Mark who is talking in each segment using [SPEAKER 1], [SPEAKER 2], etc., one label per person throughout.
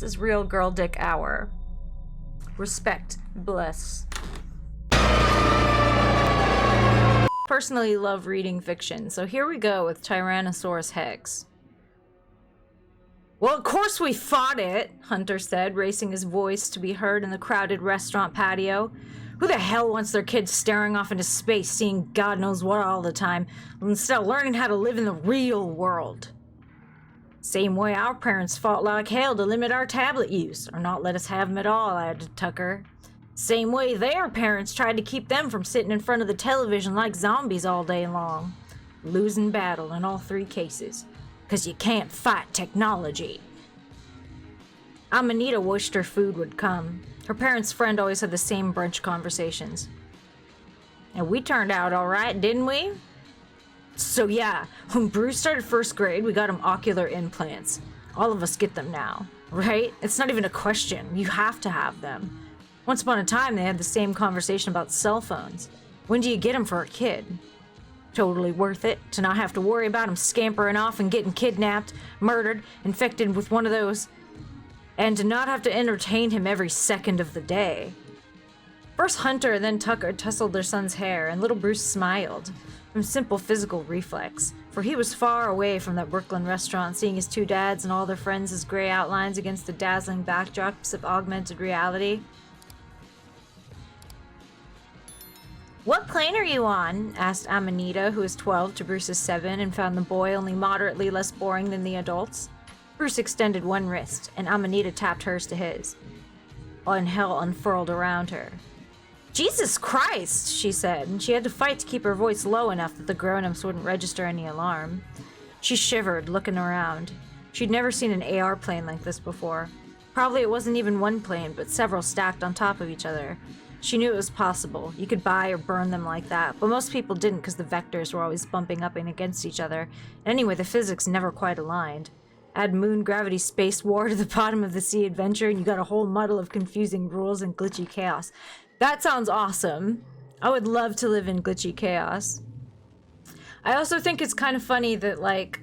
[SPEAKER 1] This is Real Girl Dick Hour. Respect. Bless. Personally love reading fiction, so here we go with Tyrannosaurus Rex. Well, of course we fought it, Hunter said, raising his voice to be heard in the crowded restaurant patio. Who the hell wants their kids staring off into space, seeing God knows what all the time, instead of learning how to live in the real world? Same way our parents fought like hell to limit our tablet use, or not let us have them at all, added Tucker. Same way their parents tried to keep them from sitting in front of the television like zombies all day long. Losing battle in all three cases. 'Cause you can't fight technology. Amanita wished her food would come. Her parents' friend always had the same brunch conversations. And we turned out alright, didn't we? So yeah, when Bruce started first grade, we got him ocular implants. All of us get them now, right? It's not even a question. You have to have them. Once upon a time, they had the same conversation about cell phones. When do you get them for a kid? Totally worth it to not have to worry about him scampering off and getting kidnapped, murdered, infected with one of those, and to not have to entertain him every second of the day. First Hunter and then Tucker tousled their son's hair, and little Bruce smiled, from simple physical reflex, for he was far away from that Brooklyn restaurant, seeing his two dads and all their friends as gray outlines against the dazzling backdrops of augmented reality. What plane are you on? Asked Amanita, who was 12 to Bruce's 7 and found the boy only moderately less boring than the adults. Bruce extended one wrist, and Amanita tapped hers to his. And hell unfurled around her. Jesus Christ, she said, and she had to fight to keep her voice low enough that the grown-ups wouldn't register any alarm. She shivered, looking around. She'd never seen an AR plane like this before. Probably it wasn't even one plane, but several stacked on top of each other. She knew it was possible. You could buy or burn them like that, but most people didn't because the vectors were always bumping up and against each other. Anyway, the physics never quite aligned. Add moon gravity space war to the bottom of the sea adventure and you got a whole muddle of confusing rules and glitchy chaos. That sounds awesome. I would love to live in glitchy chaos. I also think it's kind of funny that, like,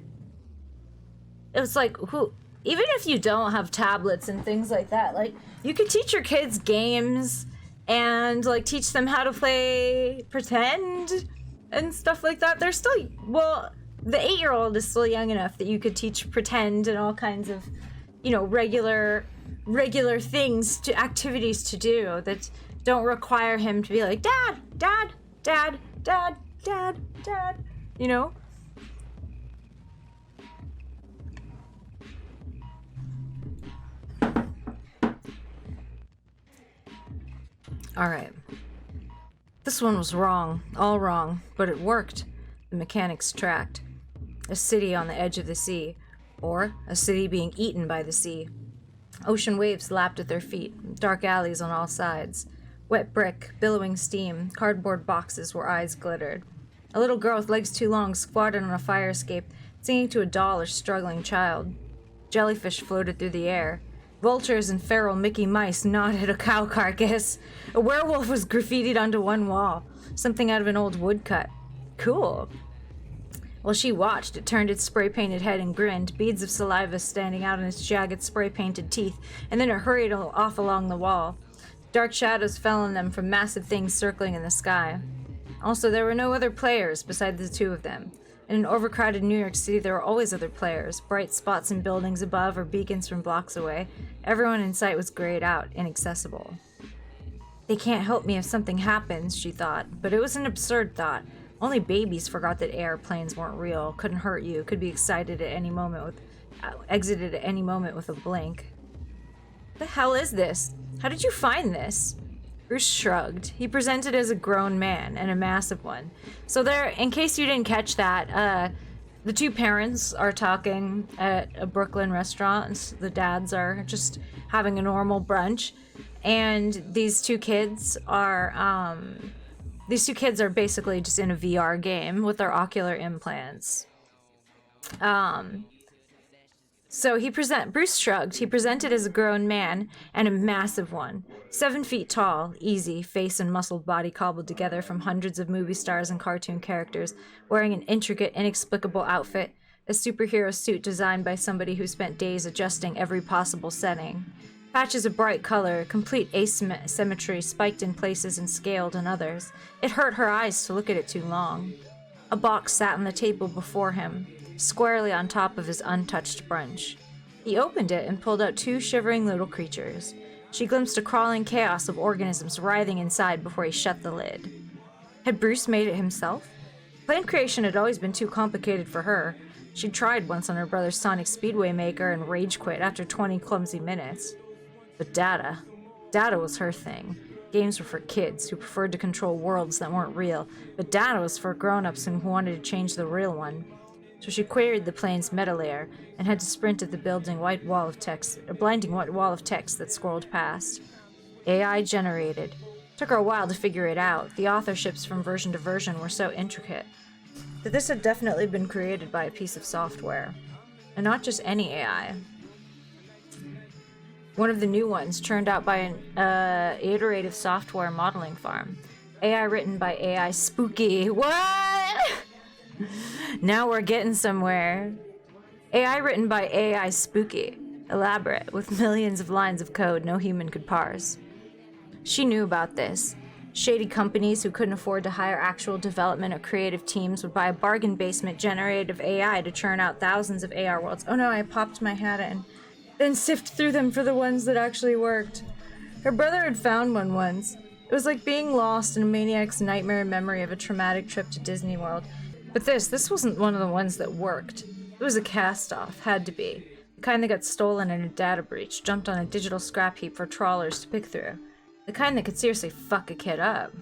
[SPEAKER 1] it's like, even if you don't have tablets and things like that, like, you could teach your kids games and, like, teach them how to play pretend and stuff like that. They're still, well, the 8-year-old is still young enough that you could teach pretend and all kinds of, you know, regular things, to activities to do that don't require him to be like, Dad, Dad, Dad, Dad, Dad, Dad, you know? All right. This one was wrong, all wrong, but it worked. The mechanics tracked. A city on the edge of the sea, or a city being eaten by the sea. Ocean waves lapped at their feet, dark alleys on all sides. Wet brick, billowing steam, cardboard boxes where eyes glittered. A little girl with legs too long squatted on a fire escape, singing to a doll or struggling child. Jellyfish floated through the air. Vultures and feral Mickey mice gnawed at a cow carcass. A werewolf was graffitied onto one wall, something out of an old woodcut. Cool. While she watched, it turned its spray-painted head and grinned, beads of saliva standing out in its jagged spray-painted teeth, and then it hurried off along the wall. Dark shadows fell on them from massive things circling in the sky. Also, there were no other players beside the two of them. In an overcrowded New York City, there were always other players, bright spots in buildings above or beacons from blocks away. Everyone in sight was grayed out, inaccessible. They can't help me if something happens, she thought, but it was an absurd thought. Only babies forgot that airplanes weren't real, couldn't hurt you, could be exited at any moment exited at any moment with a blink. What the hell is this? How did you find this? Bruce shrugged. He presented as a grown man, and a massive one. So there, in case you didn't catch that, the two parents are talking at a Brooklyn restaurant. The dads are just having a normal brunch, and these two kids are basically just in a VR game with their ocular implants. So Bruce shrugged. He presented as a grown man, and a massive one. 7 feet tall, easy, face and muscled body cobbled together from hundreds of movie stars and cartoon characters, wearing an intricate, inexplicable outfit a superhero suit designed by somebody who spent days adjusting every possible setting. Patches of bright color, complete asymmetry spiked in places and scaled in others. It hurt her eyes to look at it too long. A box sat on the table before him, squarely on top of his untouched brunch. He opened it and pulled out two shivering little creatures. She glimpsed a crawling chaos of organisms writhing inside before he shut the lid. Had Bruce made it himself? Plant creation had always been too complicated for her. She'd tried once on her brother's Sonic Speedway maker and rage quit after 20 clumsy minutes. But data was her thing. Games were for kids who preferred to control worlds that weren't real, but data was for grown-ups who wanted to change the real one. So she queried the plane's meta layer and had to sprint at the blinding white wall of text that scrolled past. AI generated. Took her a while to figure it out. The authorships from version to version were so intricate that this had definitely been created by a piece of software. And not just any AI. One of the new ones churned out by an iterative software modeling farm. AI written by AI Spooky. What? Now we're getting somewhere. AI written by AI Spooky. Elaborate, with millions of lines of code no human could parse. She knew about this. Shady companies who couldn't afford to hire actual development or creative teams would buy a bargain basement generative AI to churn out thousands of AR worlds. Oh no, I popped my hat in. Then sift through them for the ones that actually worked. Her brother had found one once. It was like being lost in a maniac's nightmare memory of a traumatic trip to Disney World. But this wasn't one of the ones that worked. It was a cast-off, had to be. The kind that got stolen in a data breach, dumped on a digital scrap heap for trawlers to pick through. The kind that could seriously fuck a kid up.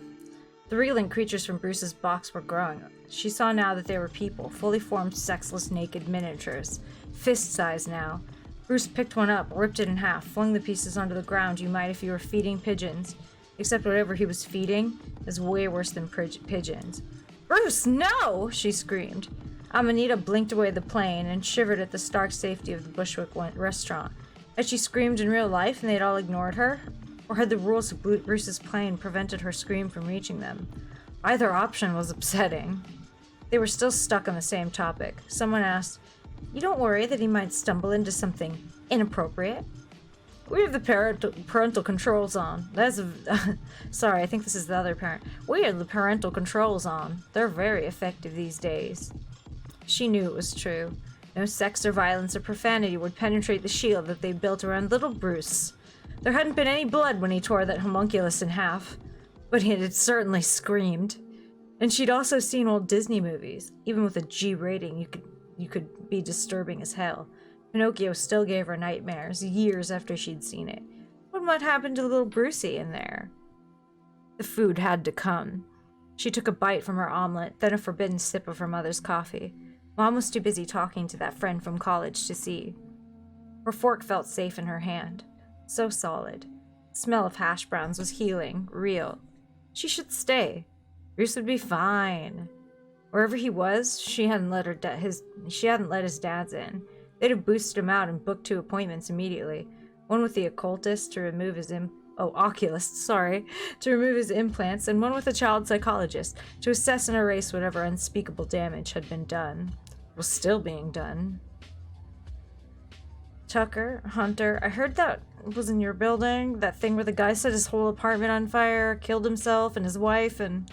[SPEAKER 1] The reeling creatures from Bruce's box were growing. She saw now that they were people, fully formed, sexless, naked miniatures. Fist-sized now. Bruce picked one up, ripped it in half, flung the pieces onto the ground you might if you were feeding pigeons. Except whatever he was feeding is way worse than pigeons. "Bruce, no!" she screamed. Amanita blinked away the plane and shivered at the stark safety of the Bushwick restaurant. Had she screamed in real life and they'd all ignored her? Or had the rules of Bruce's plane prevented her scream from reaching them? Either option was upsetting. They were still stuck on the same topic. Someone asked, "You don't worry that he might stumble into something inappropriate?" "We have the parental controls on. Sorry, I think this is the other parent. We have the parental controls on. They're very effective these days." She knew it was true. No sex or violence or profanity would penetrate the shield that they built around little Bruce. There hadn't been any blood when he tore that homunculus in half, but he had certainly screamed. And she'd also seen old Disney movies. Even with a G rating, you could be disturbing as hell. Pinocchio still gave her nightmares years after she'd seen it. What might happen to little Brucey in there? The food had to come. She took a bite from her omelet, then a forbidden sip of her mother's coffee. Mom was too busy talking to that friend from college to see. Her fork felt safe in her hand. So solid. The smell of hash browns was healing, real. She should stay. Bruce would be fine. Wherever he was, she hadn't let his dads in. They'd have boosted him out and booked 2 appointments immediately. One with the occultist to remove his to remove his implants, and one with a child psychologist to assess and erase whatever unspeakable damage had been done. Was still being done. "Tucker, Hunter, I heard that was in your building. That thing where the guy set his whole apartment on fire, killed himself and his wife, and..."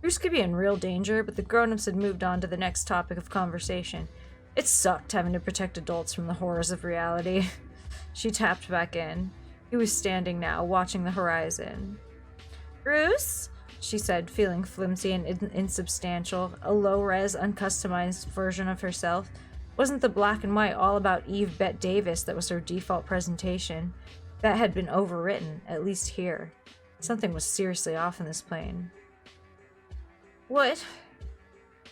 [SPEAKER 1] Bruce could be in real danger, but the grown-ups had moved on to the next topic of conversation. It sucked having to protect adults from the horrors of reality. She tapped back in. He was standing now, watching the horizon. "Bruce?" she said, feeling flimsy and insubstantial, a low-res, uncustomized version of herself. Wasn't the black and white all about Eve Bette Davis that was her default presentation? That had been overwritten, at least here. Something was seriously off in this plane. What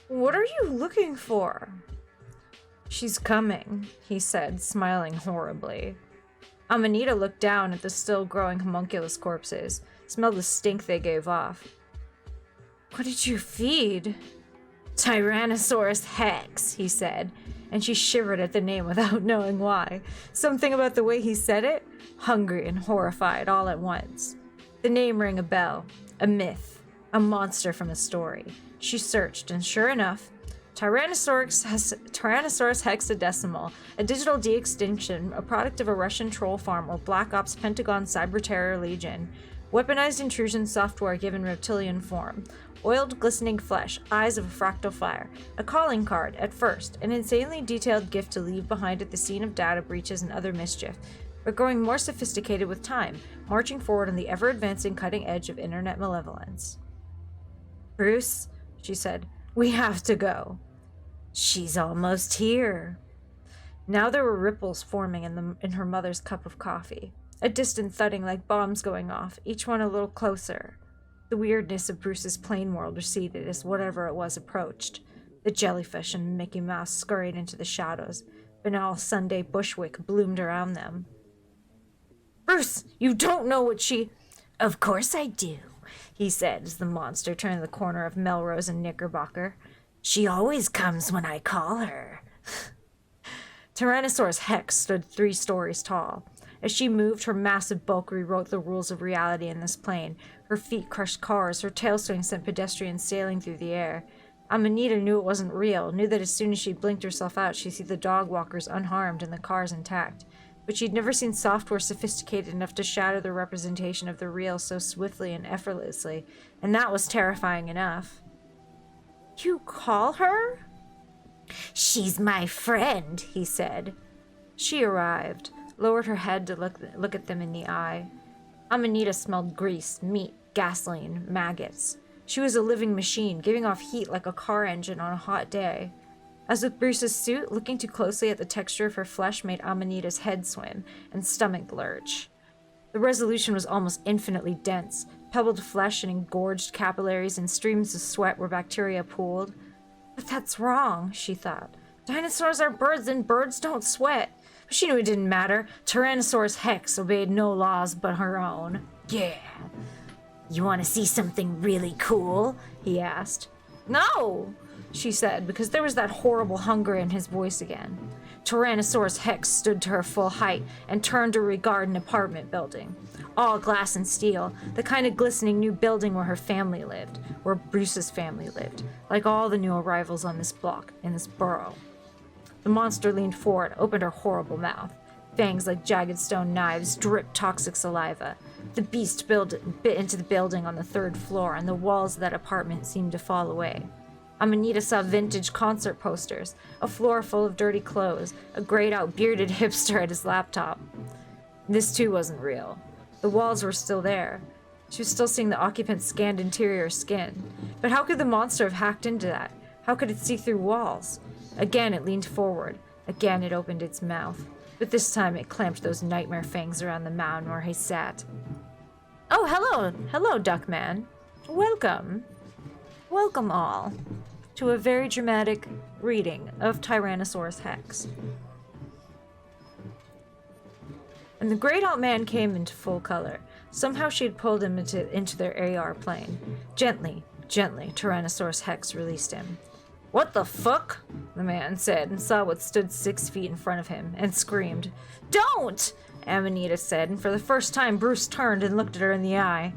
[SPEAKER 1] are you looking for?" "She's coming," he said, smiling horribly. Amanita looked down at the still-growing homunculus corpses, smelled the stink they gave off. "What did you feed?" "Tyrannosaurus Hex," he said, and she shivered at the name without knowing why. Something about the way he said it? Hungry and horrified all at once. The name rang a bell. A myth. A monster from a story. She searched, and sure enough, Tyrannosaurus hexadecimal, a digital de-extinction, a product of a Russian troll farm or Black Ops Pentagon Cyber Terror Legion. Weaponized intrusion software given reptilian form. Oiled, glistening flesh, eyes of a fractal fire. A calling card, at first, an insanely detailed gift to leave behind at the scene of data breaches and other mischief, but growing more sophisticated with time, marching forward on the ever-advancing cutting edge of internet malevolence. Bruce, she said, we have to go. She's almost here. Now there were ripples forming in her mother's cup of coffee. A distant thudding like bombs going off, each one a little closer. The weirdness of Bruce's plain world receded as whatever it was approached. The jellyfish and Mickey Mouse scurried into the shadows. Banal Sunday bushwick bloomed around them. Bruce, you don't know what she... Of course I do, he said as the monster turned the corner of Melrose and Knickerbocker. She always comes when I call her. Tyrannosaurus Hex stood 3 stories tall. As she moved, her massive bulk rewrote the rules of reality in this plane. Her feet crushed cars, her tail swing sent pedestrians sailing through the air. Amanita knew it wasn't real, knew that as soon as she blinked herself out, she'd see the dog walkers unharmed and the cars intact. But she'd never seen software sophisticated enough to shatter the representation of the real so swiftly and effortlessly, and that was terrifying enough. You call her? She's my friend, he said. She arrived, lowered her head to look at them in the eye. Amanita smelled grease, meat, gasoline, maggots. She was a living machine, giving off heat like a car engine on a hot day. As with Bruce's suit, looking too closely at the texture of her flesh made Amanita's head swim and stomach lurch. The resolution was almost infinitely dense, pebbled flesh and engorged capillaries and streams of sweat where bacteria pooled. But that's wrong, she thought. Dinosaurs are birds and birds don't sweat. But she knew it didn't matter. Tyrannosaurus Hex obeyed no laws but her own. Yeah. You want to see something really cool? He asked. No, she said, because there was that horrible hunger in his voice again. Tyrannosaurus Hex stood to her full height and turned to regard an apartment building. All glass and steel, the kind of glistening new building where her family lived, where Bruce's family lived, like all the new arrivals on this block, in this borough. The monster leaned forward, opened her horrible mouth. Fangs like jagged stone knives dripped toxic saliva. The beast bit into the building on the 3rd floor, and the walls of that apartment seemed to fall away. Amanita saw vintage concert posters, a floor full of dirty clothes, a grayed-out bearded hipster at his laptop. This too wasn't real. The walls were still there. She was still seeing the occupant's scanned interior skin. But how could the monster have hacked into that? How could it see through walls? Again it leaned forward. Again it opened its mouth. But this time it clamped those nightmare fangs around the mound where he sat. Oh, hello! Hello, Duckman. Welcome. Welcome all to a very dramatic reading of Tyrannosaurus Hex. And the great alt man came into full color. Somehow she had pulled him into their AR plane. Gently, Tyrannosaurus Hex released him. What the fuck? The man said, and saw what stood 6 feet in front of him, and screamed. Don't! Amanita said, and for the first time Bruce turned and looked at her in the eye.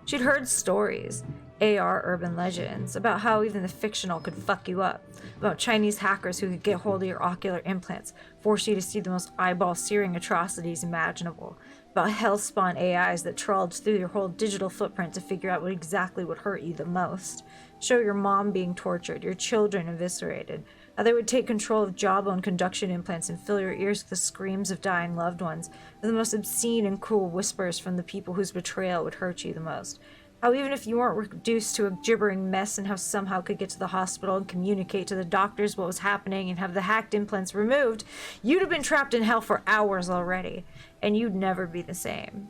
[SPEAKER 1] She'd heard stories, AR urban legends, about how even the fictional could fuck you up, about Chinese hackers who could get hold of your ocular implants, force you to see the most eyeball-searing atrocities imaginable, about hell-spawn AIs that trawled through your whole digital footprint to figure out what exactly would hurt you the most, show your mom being tortured, your children eviscerated, how they would take control of jawbone conduction implants and fill your ears with the screams of dying loved ones, and the most obscene and cruel whispers from the people whose betrayal would hurt you the most. How even if you weren't reduced to a gibbering mess and how somehow could get to the hospital and communicate to the doctors what was happening and have the hacked implants removed, you'd have been trapped in hell for hours already, and you'd never be the same.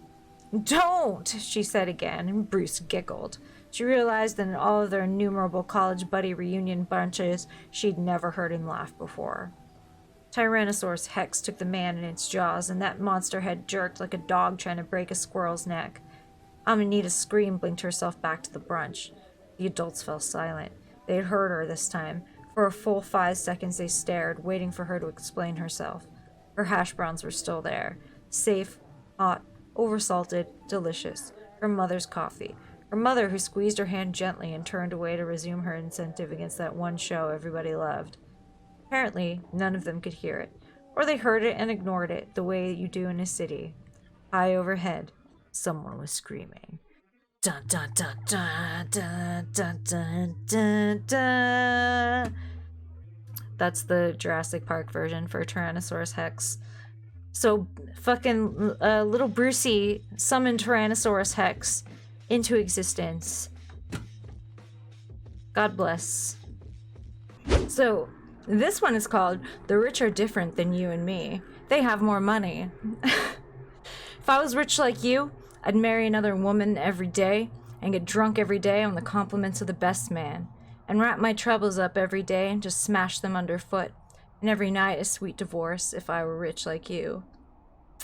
[SPEAKER 1] Don't, she said again, and Bruce giggled. She realized that in all of their innumerable college buddy reunion bunches, she'd never heard him laugh before. Tyrannosaurus Hex took the man in its jaws, and that monster head jerked like a dog trying to break a squirrel's neck. Amanita's scream blinked herself back to the brunch. The adults fell silent. They had heard her this time. For a full 5 seconds they stared, waiting for her to explain herself. Her hash browns were still there. Safe, hot, oversalted, delicious. Her mother's coffee. Her mother, who squeezed her hand gently and turned away to resume her incentive against that one show everybody loved. Apparently, none of them could hear it, or they heard it and ignored it the way you do in a city. High overhead, someone was screaming. Dun dun dun dun dun dun dun dun dun. That's the Jurassic Park version for Tyrannosaurus Hex. So fucking little Brucey summoned Tyrannosaurus Hex into existence. God bless. So this one is called The Rich Are Different Than You and Me. They have more money. If I was rich like you, I'd marry another woman every day and get drunk every day on the compliments of the best man, and wrap my troubles up every day and just smash them underfoot, and every night a sweet divorce if I were rich like you.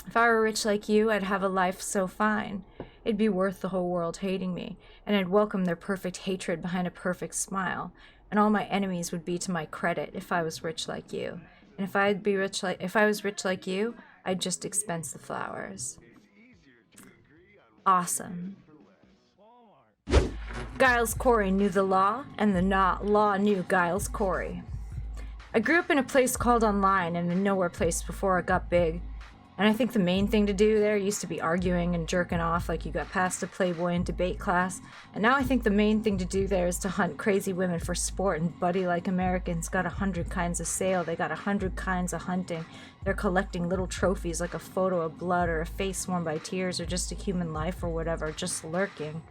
[SPEAKER 1] If I were rich like you, I'd have a life so fine. It'd be worth the whole world hating me, and I'd welcome their perfect hatred behind a perfect smile, and all my enemies would be to my credit if I was rich like you. And if I was rich like you, I'd just expense the flowers. Awesome. Giles Corey knew the law, and the law knew Giles Corey. I grew up in a place called online and a nowhere place before I got big. And I think the main thing to do there used to be arguing and jerking off like you got past a Playboy in debate class. And now I think the main thing to do there is to hunt crazy women for sport, and buddy like Americans got 100 kinds of sale. They got 100 kinds of hunting. They're collecting little trophies like a photo of blood or a face worn by tears or just a human life or whatever, just lurking.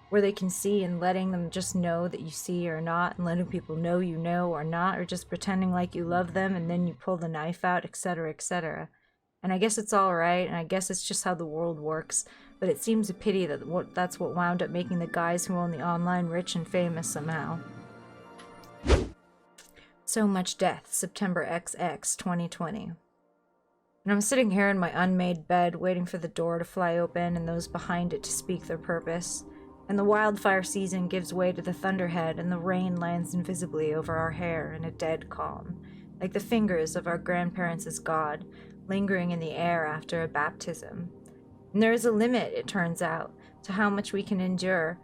[SPEAKER 1] Where they can see, and letting them just know that you see or not, and letting people know you know or not, or just pretending like you love them and then you pull the knife out, etc., etc. And I guess it's all right, and I guess it's just how the world works, but it seems a pity that that's what wound up making the guys who own the online rich and famous somehow. So Much Death, September XX 2020. And I'm sitting here in my unmade bed, waiting for the door to fly open and those behind it to speak their purpose. And the wildfire season gives way to the thunderhead, and the rain lands invisibly over our hair in a dead calm, like the fingers of our grandparents' God, lingering in the air after a baptism. And there is a limit, it turns out, to how much we can endure,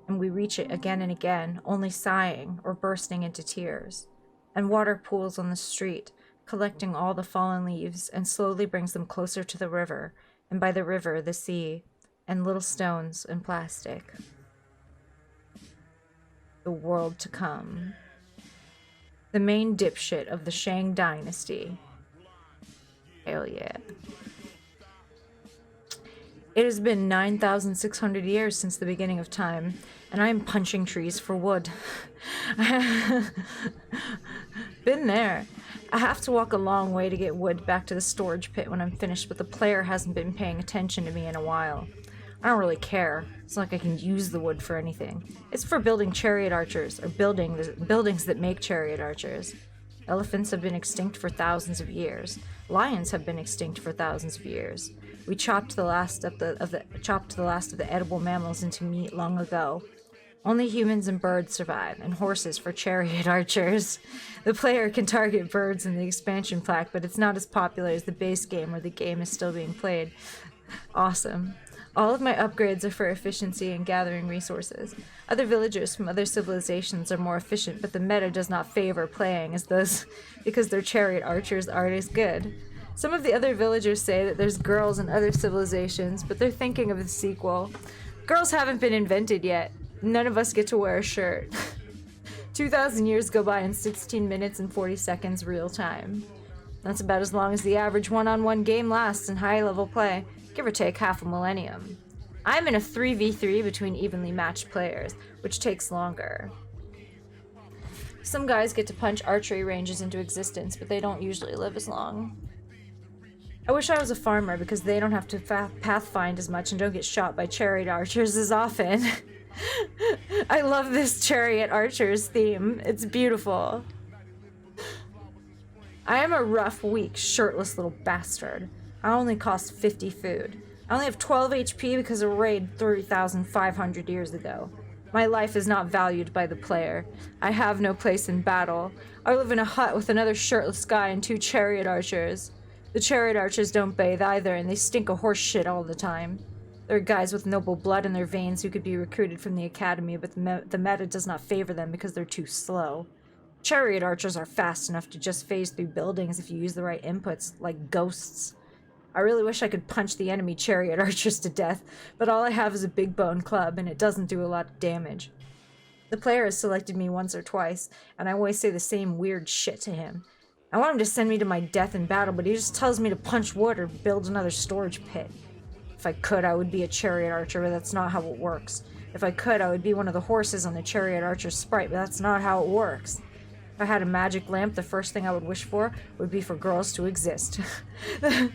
[SPEAKER 1] and we reach it again and again, only sighing or bursting into tears. And water pools on the street, collecting all the fallen leaves, and slowly brings them closer to the river, and by the river, the sea, and little stones and plastic. The world to come. The main dipshit of the Shang dynasty. Hell yeah. It has been 9,600 years since the beginning of time, and I am punching trees for wood. Been there. I have to walk a long way to get wood back to the storage pit when I'm finished, but the player hasn't been paying attention to me in a while. I don't really care. It's not like I can use the wood for anything. It's for building chariot archers, or buildings that make chariot archers. Elephants have been extinct for thousands of years. Lions have been extinct for thousands of years. We chopped the last of the edible mammals into meat long ago. Only humans and birds survive, and horses for chariot archers. The player can target birds in the expansion pack, but it's not as popular as the base game where the game is still being played. Awesome. All of my upgrades are for efficiency and gathering resources. Other villagers from other civilizations are more efficient, but the meta does not favor playing as those because their chariot archers aren't as good. Some of the other villagers say that there's girls in other civilizations, but they're thinking of the sequel. Girls haven't been invented yet. None of us get to wear a shirt. 2,000 years go by in 16 minutes and 40 seconds real time. That's about as long as the average one-on-one game lasts in high-level play. Give or take half a millennium. I'm in a 3v3 between evenly matched players, which takes longer. Some guys get to punch archery ranges into existence, but they don't usually live as long. I wish I was a farmer because they don't have to pathfind as much and don't get shot by chariot archers as often. I love this chariot archers theme. It's beautiful. I am a rough, weak, shirtless little bastard. I only cost 50 food. I only have 12 HP because of a raid 3,500 years ago. My life is not valued by the player. I have no place in battle. I live in a hut with another shirtless guy and 2 chariot archers. The chariot archers don't bathe either, and they stink of horse shit all the time. There are guys with noble blood in their veins who could be recruited from the academy, but the meta does not favor them because they're too slow. Chariot archers are fast enough to just phase through buildings if you use the right inputs, like ghosts. I really wish I could punch the enemy chariot archers to death, but all I have is a big bone club, and it doesn't do a lot of damage. The player has selected me once or twice, and I always say the same weird shit to him. I want him to send me to my death in battle, but he just tells me to punch wood or build another storage pit. If I could, I would be a chariot archer, but that's not how it works. If I could, I would be one of the horses on the chariot archer sprite, but that's not how it works. If I had a magic lamp, the first thing I would wish for would be for girls to exist. The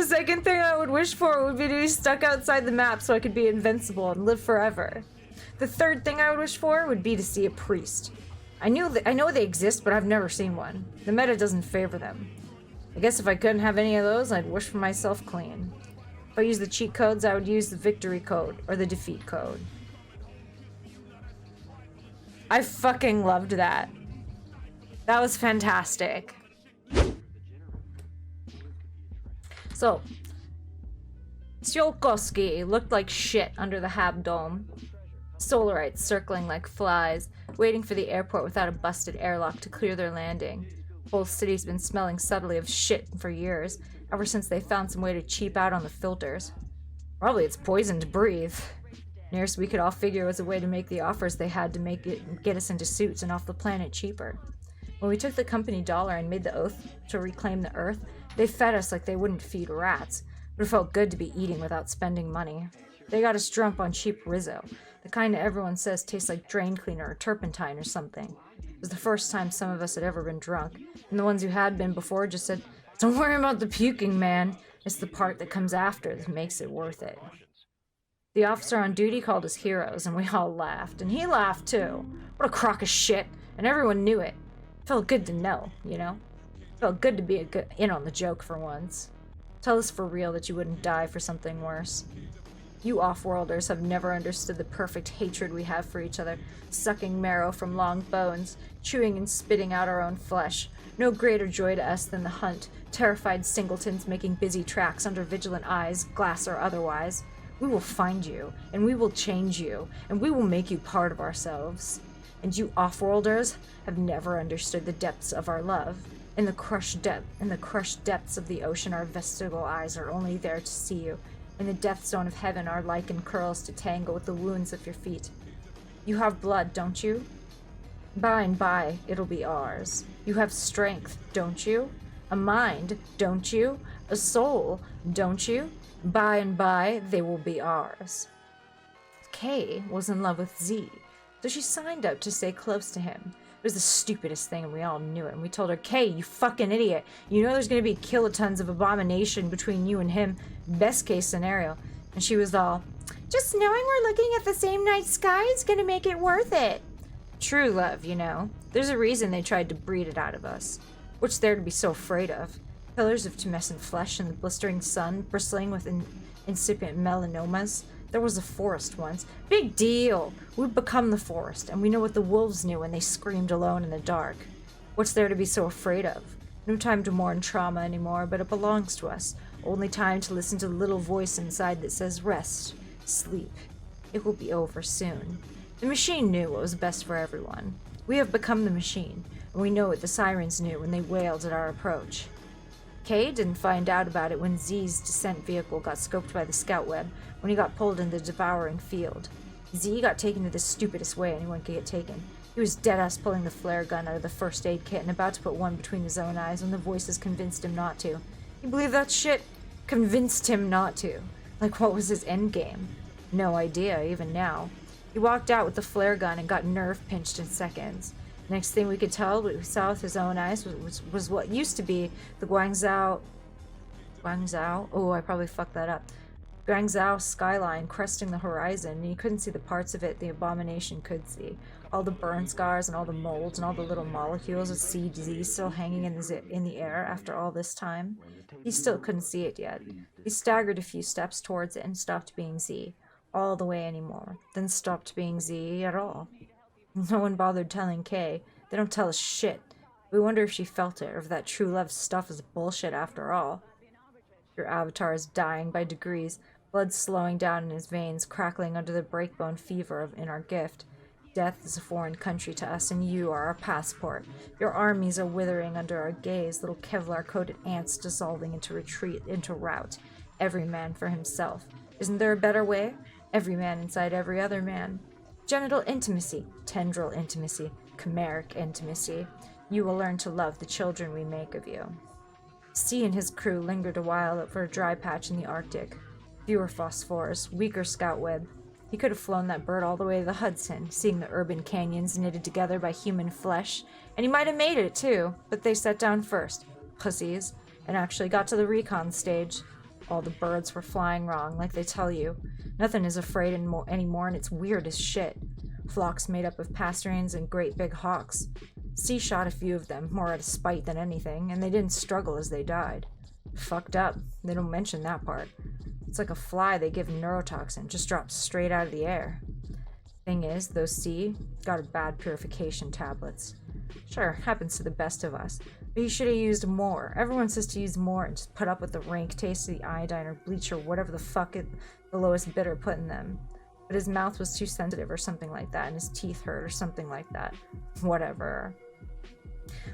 [SPEAKER 1] second thing I would wish for would be to be stuck outside the map so I could be invincible and live forever. The third thing I would wish for would be to see a priest. I know they exist, but I've never seen one. The meta doesn't favor them. I guess if I couldn't have any of those, I'd wish for myself clean. If I used the cheat codes, I would use the victory code or the defeat code. I fucking loved that. That was fantastic. So, Tsiolkovsky looked like shit under the Hab Dome. Solarites circling like flies, waiting for the airport without a busted airlock to clear their landing. The whole city's been smelling subtly of shit for years, ever since they found some way to cheap out on the filters. Probably it's poison to breathe. Nearest we could all figure was a way to make the offers they had to get us into suits and off the planet cheaper. When we took the company dollar and made the oath to reclaim the Earth, they fed us like they wouldn't feed rats, but it felt good to be eating without spending money. They got us drunk on cheap Rizzo, the kind that everyone says tastes like drain cleaner or turpentine or something. It was the first time some of us had ever been drunk, and the ones who had been before just said, "Don't worry about the puking, man. It's the part that comes after that makes it worth it." The officer on duty called us heroes, and we all laughed, and he laughed too. What a crock of shit, and everyone knew it. Felt good to know, you know? Felt good to be in on the joke for once. Tell us for real that you wouldn't die for something worse. You off-worlders have never understood the perfect hatred we have for each other, sucking marrow from long bones, chewing and spitting out our own flesh. No greater joy to us than the hunt, terrified singletons making busy tracks under vigilant eyes, glass or otherwise. We will find you, and we will change you, and we will make you part of ourselves. And you off-worlders have never understood the depths of our love. In the crushed depths of the ocean, our vestigial eyes are only there to see you. In the death zone of heaven, our lichen curls to tangle with the wounds of your feet. You have blood, don't you? By and by, it'll be ours. You have strength, don't you? A mind, don't you? A soul, don't you? By and by, they will be ours. Kay was in love with Z, so she signed up to stay close to him. It was the stupidest thing, and we all knew it. And we told her, "Kay, you fucking idiot. You know there's gonna be kilotons of abomination between you and him. Best case scenario." And she was all, "Just knowing we're looking at the same night sky is gonna make it worth it." True love, you know. There's a reason they tried to breed it out of us. What's there to be so afraid of? Pillars of tumescent flesh in the blistering sun, bristling with incipient melanomas. There was a forest once. Big deal! We've become the forest, and we know what the wolves knew when they screamed alone in the dark. What's there to be so afraid of? No time to mourn trauma anymore, but it belongs to us. Only time to listen to the little voice inside that says, "Rest, sleep. It will be over soon." The machine knew what was best for everyone. We have become the machine, and we know what the sirens knew when they wailed at our approach. Kay didn't find out about it when Z's descent vehicle got scoped by the scout web, when he got pulled into the devouring field. Z got taken to the stupidest way anyone could get taken. He was dead-ass pulling the flare gun out of the first aid kit and about to put one between his own eyes when the voices convinced him not to. You believe that shit? Convinced him not to. Like, what was his endgame? No idea, even now. He walked out with the flare gun and got nerve-pinched in seconds. Next thing we could tell, what we saw with his own eyes was what used to be the Guangzhou... Oh, I probably fucked that up. Guangzhou skyline cresting the horizon, and you couldn't see the parts of it the abomination could see. All the burn scars and all the molds and all the little molecules of CZ still hanging in the air after all this time. He still couldn't see it yet. He staggered a few steps towards it and stopped being Z all the way anymore, then stopped being Z at all. No one bothered telling Kay. They don't tell us shit. We wonder if she felt it, or if that true love stuff is bullshit after all. Your avatar is dying by degrees, blood slowing down in his veins, crackling under the breakbone fever in our gift. Death is a foreign country to us, and you are our passport. Your armies are withering under our gaze, little Kevlar-coated ants dissolving into retreat, into rout. Every man for himself. Isn't there a better way? Every man inside every other man. Genital intimacy, tendril intimacy, chimeric intimacy. You will learn to love the children we make of you. C and his crew lingered a while over a dry patch in the Arctic. Fewer phosphorus, weaker scout web. He could have flown that bird all the way to the Hudson, seeing the urban canyons knitted together by human flesh, and he might have made it too, but they sat down first, pussies, and actually got to the recon stage. All the birds were flying wrong, like they tell you. Nothing is afraid anymore, and it's weird as shit. Flocks made up of passerines and great big hawks. C shot a few of them, more out of spite than anything, and they didn't struggle as they died. Fucked up. They don't mention that part. It's like a fly they give neurotoxin, just drops straight out of the air. Thing is, those C got a bad purification tablets. Sure, happens to the best of us, but he should have used more. Everyone says to use more and just put up with the rank taste of the iodine or bleach or whatever the fuck the lowest bidder put in them. But his mouth was too sensitive or something like that, and his teeth hurt or something like that. Whatever.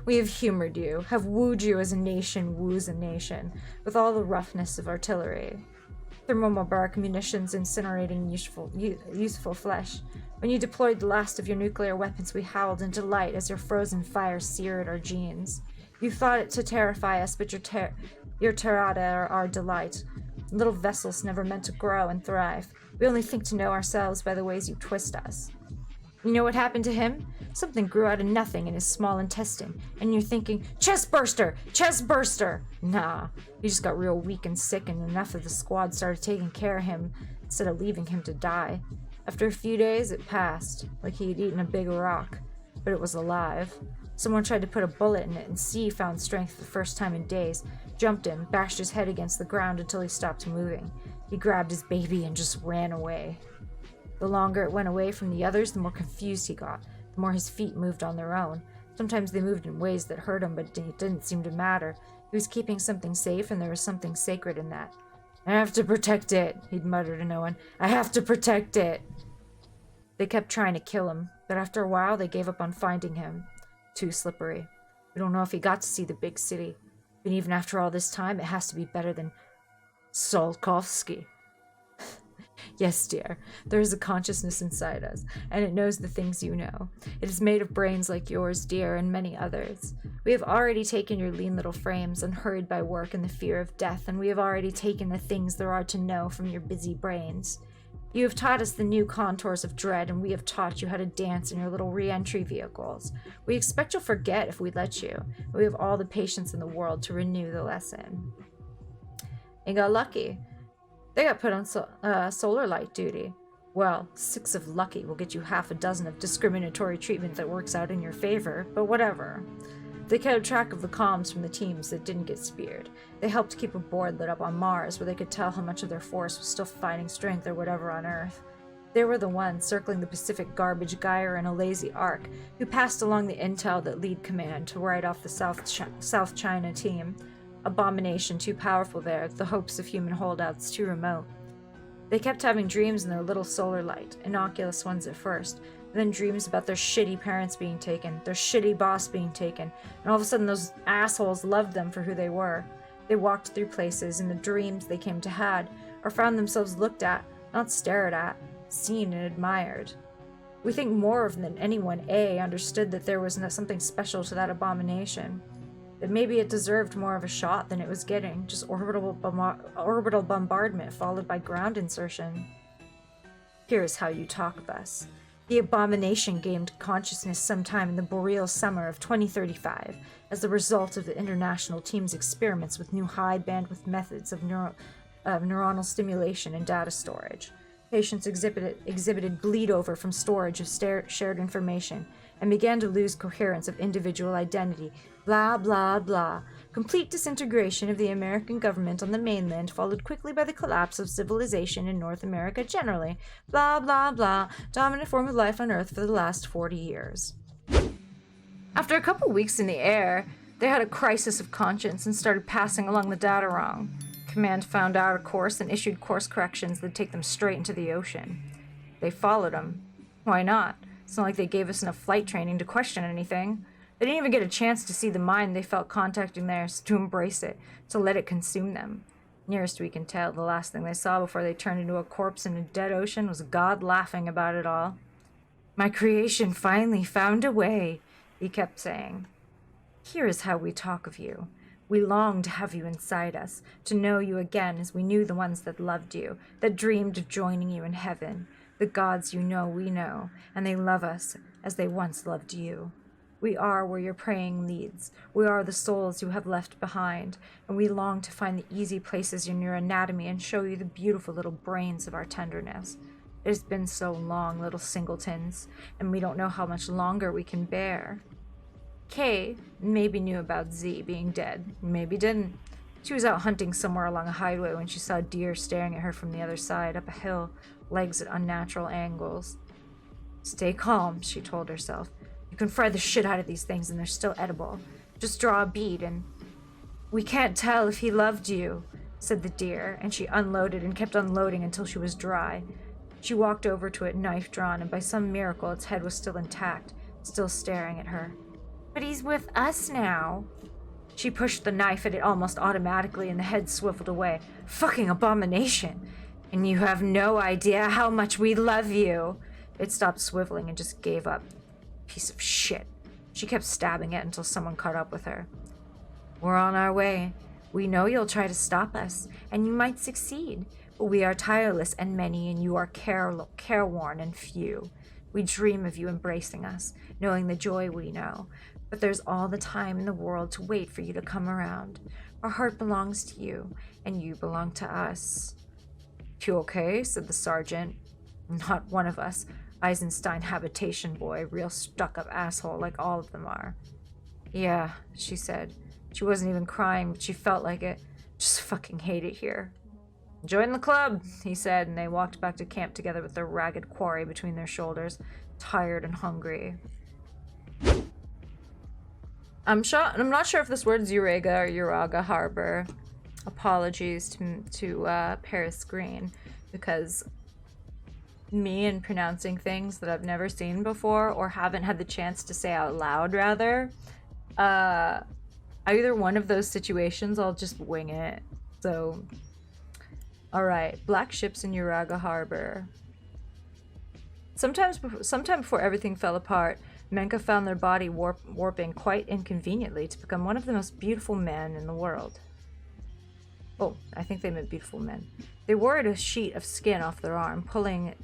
[SPEAKER 1] We have humored you, have wooed you as a nation woos a nation, with all the roughness of artillery. Thermobaric munitions incinerating useful flesh. When you deployed the last of your nuclear weapons, we howled in delight as your frozen fire seared our genes. You thought it to terrify us, but your tirada are our delight. Little vessels never meant to grow and thrive. We only think to know ourselves by the ways you twist us. You know what happened to him? Something grew out of nothing in his small intestine, and you're thinking, chest burster! Chest burster! Nah, he just got real weak and sick, and enough of the squad started taking care of him instead of leaving him to die. After a few days, it passed, like he had eaten a big rock, but it was alive. Someone tried to put a bullet in it, and C found strength for the first time in days, jumped him, bashed his head against the ground until he stopped moving. He grabbed his baby and just ran away. The longer it went away from the others, the more confused he got, the more his feet moved on their own. Sometimes they moved in ways that hurt him, but it didn't seem to matter. He was keeping something safe, and there was something sacred in that. I have to protect it, he'd mutter to no one. I have to protect it. They kept trying to kill him, but after a while they gave up on finding him. Too slippery. We don't know if he got to see the big city. But even after all this time, it has to be better than Solkovsky. Yes, dear, there is a consciousness inside us, and it knows the things you know. It is made of brains like yours, dear, and many others. We have already taken your lean little frames, unhurried by work and the fear of death, and we have already taken the things there are to know from your busy brains. You have taught us the new contours of dread, and we have taught you how to dance in your little re-entry vehicles. We expect you'll forget if we let you, and we have all the patience in the world to renew the lesson. They got lucky. They got put on solar light duty. Well, 6 of lucky will get you half a dozen of discriminatory treatment that works out in your favor, but whatever. They kept track of the comms from the teams that didn't get speared. They helped keep a board lit up on Mars where they could tell how much of their force was still fighting strength or whatever on Earth. They were the ones circling the Pacific garbage gyre in a lazy arc who passed along the intel that lead command to write off the South China team. Abomination too powerful there, the hopes of human holdouts too remote. They kept having dreams in their little solar light, innocuous ones at first, and then dreams about their shitty parents being taken, their shitty boss being taken, and all of a sudden those assholes loved them for who they were. They walked through places in the dreams they came to had, or found themselves looked at, not stared at, seen and admired. We think more of them than anyone understood that there was something special to that abomination. That maybe it deserved more of a shot than it was getting, just orbital bombardment followed by ground insertion. Here's how you talk of us. The abomination gained consciousness sometime in the boreal summer of 2035 as a result of the international team's experiments with new high-bandwidth methods of neuronal stimulation and data storage. Patients exhibited bleed over from storage of shared information and began to lose coherence of individual identity. Blah, blah, blah. Complete disintegration of the American government on the mainland, followed quickly by the collapse of civilization in North America generally. Blah, blah, blah. Dominant form of life on Earth for the last 40 years. After a couple weeks in the air, they had a crisis of conscience and started passing along the data wrong. Command found out a course and issued course corrections that take them straight into the ocean. They followed them. Why not? It's not like they gave us enough flight training to question anything. They didn't even get a chance to see the mind they felt contacting theirs, to embrace it, to let it consume them. Nearest we can tell, the last thing they saw before they turned into a corpse in a dead ocean was God laughing about it all. My creation finally found a way, he kept saying. Here is how we talk of you. We long to have you inside us, to know you again as we knew the ones that loved you, that dreamed of joining you in heaven. The gods you know we know, and they love us as they once loved you. We are where your praying leads. We are the souls you have left behind, and we long to find the easy places in your anatomy and show you the beautiful little brains of our tenderness. It has been so long, little singletons, and we don't know how much longer we can bear. Kay maybe knew about Z being dead, maybe didn't. She was out hunting somewhere along a highway when she saw a deer staring at her from the other side, up a hill, legs at unnatural angles. Stay calm, she told herself. You can fry the shit out of these things and they're still edible. Just draw a bead and... We can't tell if he loved you, said the deer, and she unloaded and kept unloading until she was dry. She walked over to it, knife drawn, and by some miracle its head was still intact, still staring at her. But he's with us now. She pushed the knife at it almost automatically and the head swiveled away. Fucking abomination. And you have no idea how much we love you. It stopped swiveling and just gave up. Piece of shit. She kept stabbing it until someone caught up with her. We're on our way. We know you'll try to stop us, and you might succeed. But we are tireless and many, and you are careworn and few. We dream of you embracing us, knowing the joy we know. But there's all the time in the world to wait for you to come around. Our heart belongs to you, and you belong to us. You okay? Said the sergeant. Not one of us. Eisenstein habitation boy, real stuck-up asshole like all of them are. Yeah, she said. She wasn't even crying, but she felt like it. Just fucking hate it here. Join the club, he said, and they walked back to camp together with their ragged quarry between their shoulders, tired and hungry. I'm not sure if this word's Uraga or Uraga Harbor. Apologies to Paris Green, because me and pronouncing things that I've never seen before or haven't had the chance to say out loud, rather, either one of those situations, I'll just wing it. So, alright, black ships in Uraga Harbor. Sometime before everything fell apart, Menka found their body warping quite inconveniently to become one of the most beautiful men in the world. Oh, I think they meant beautiful men. They wore a sheet of skin off their arm, pulling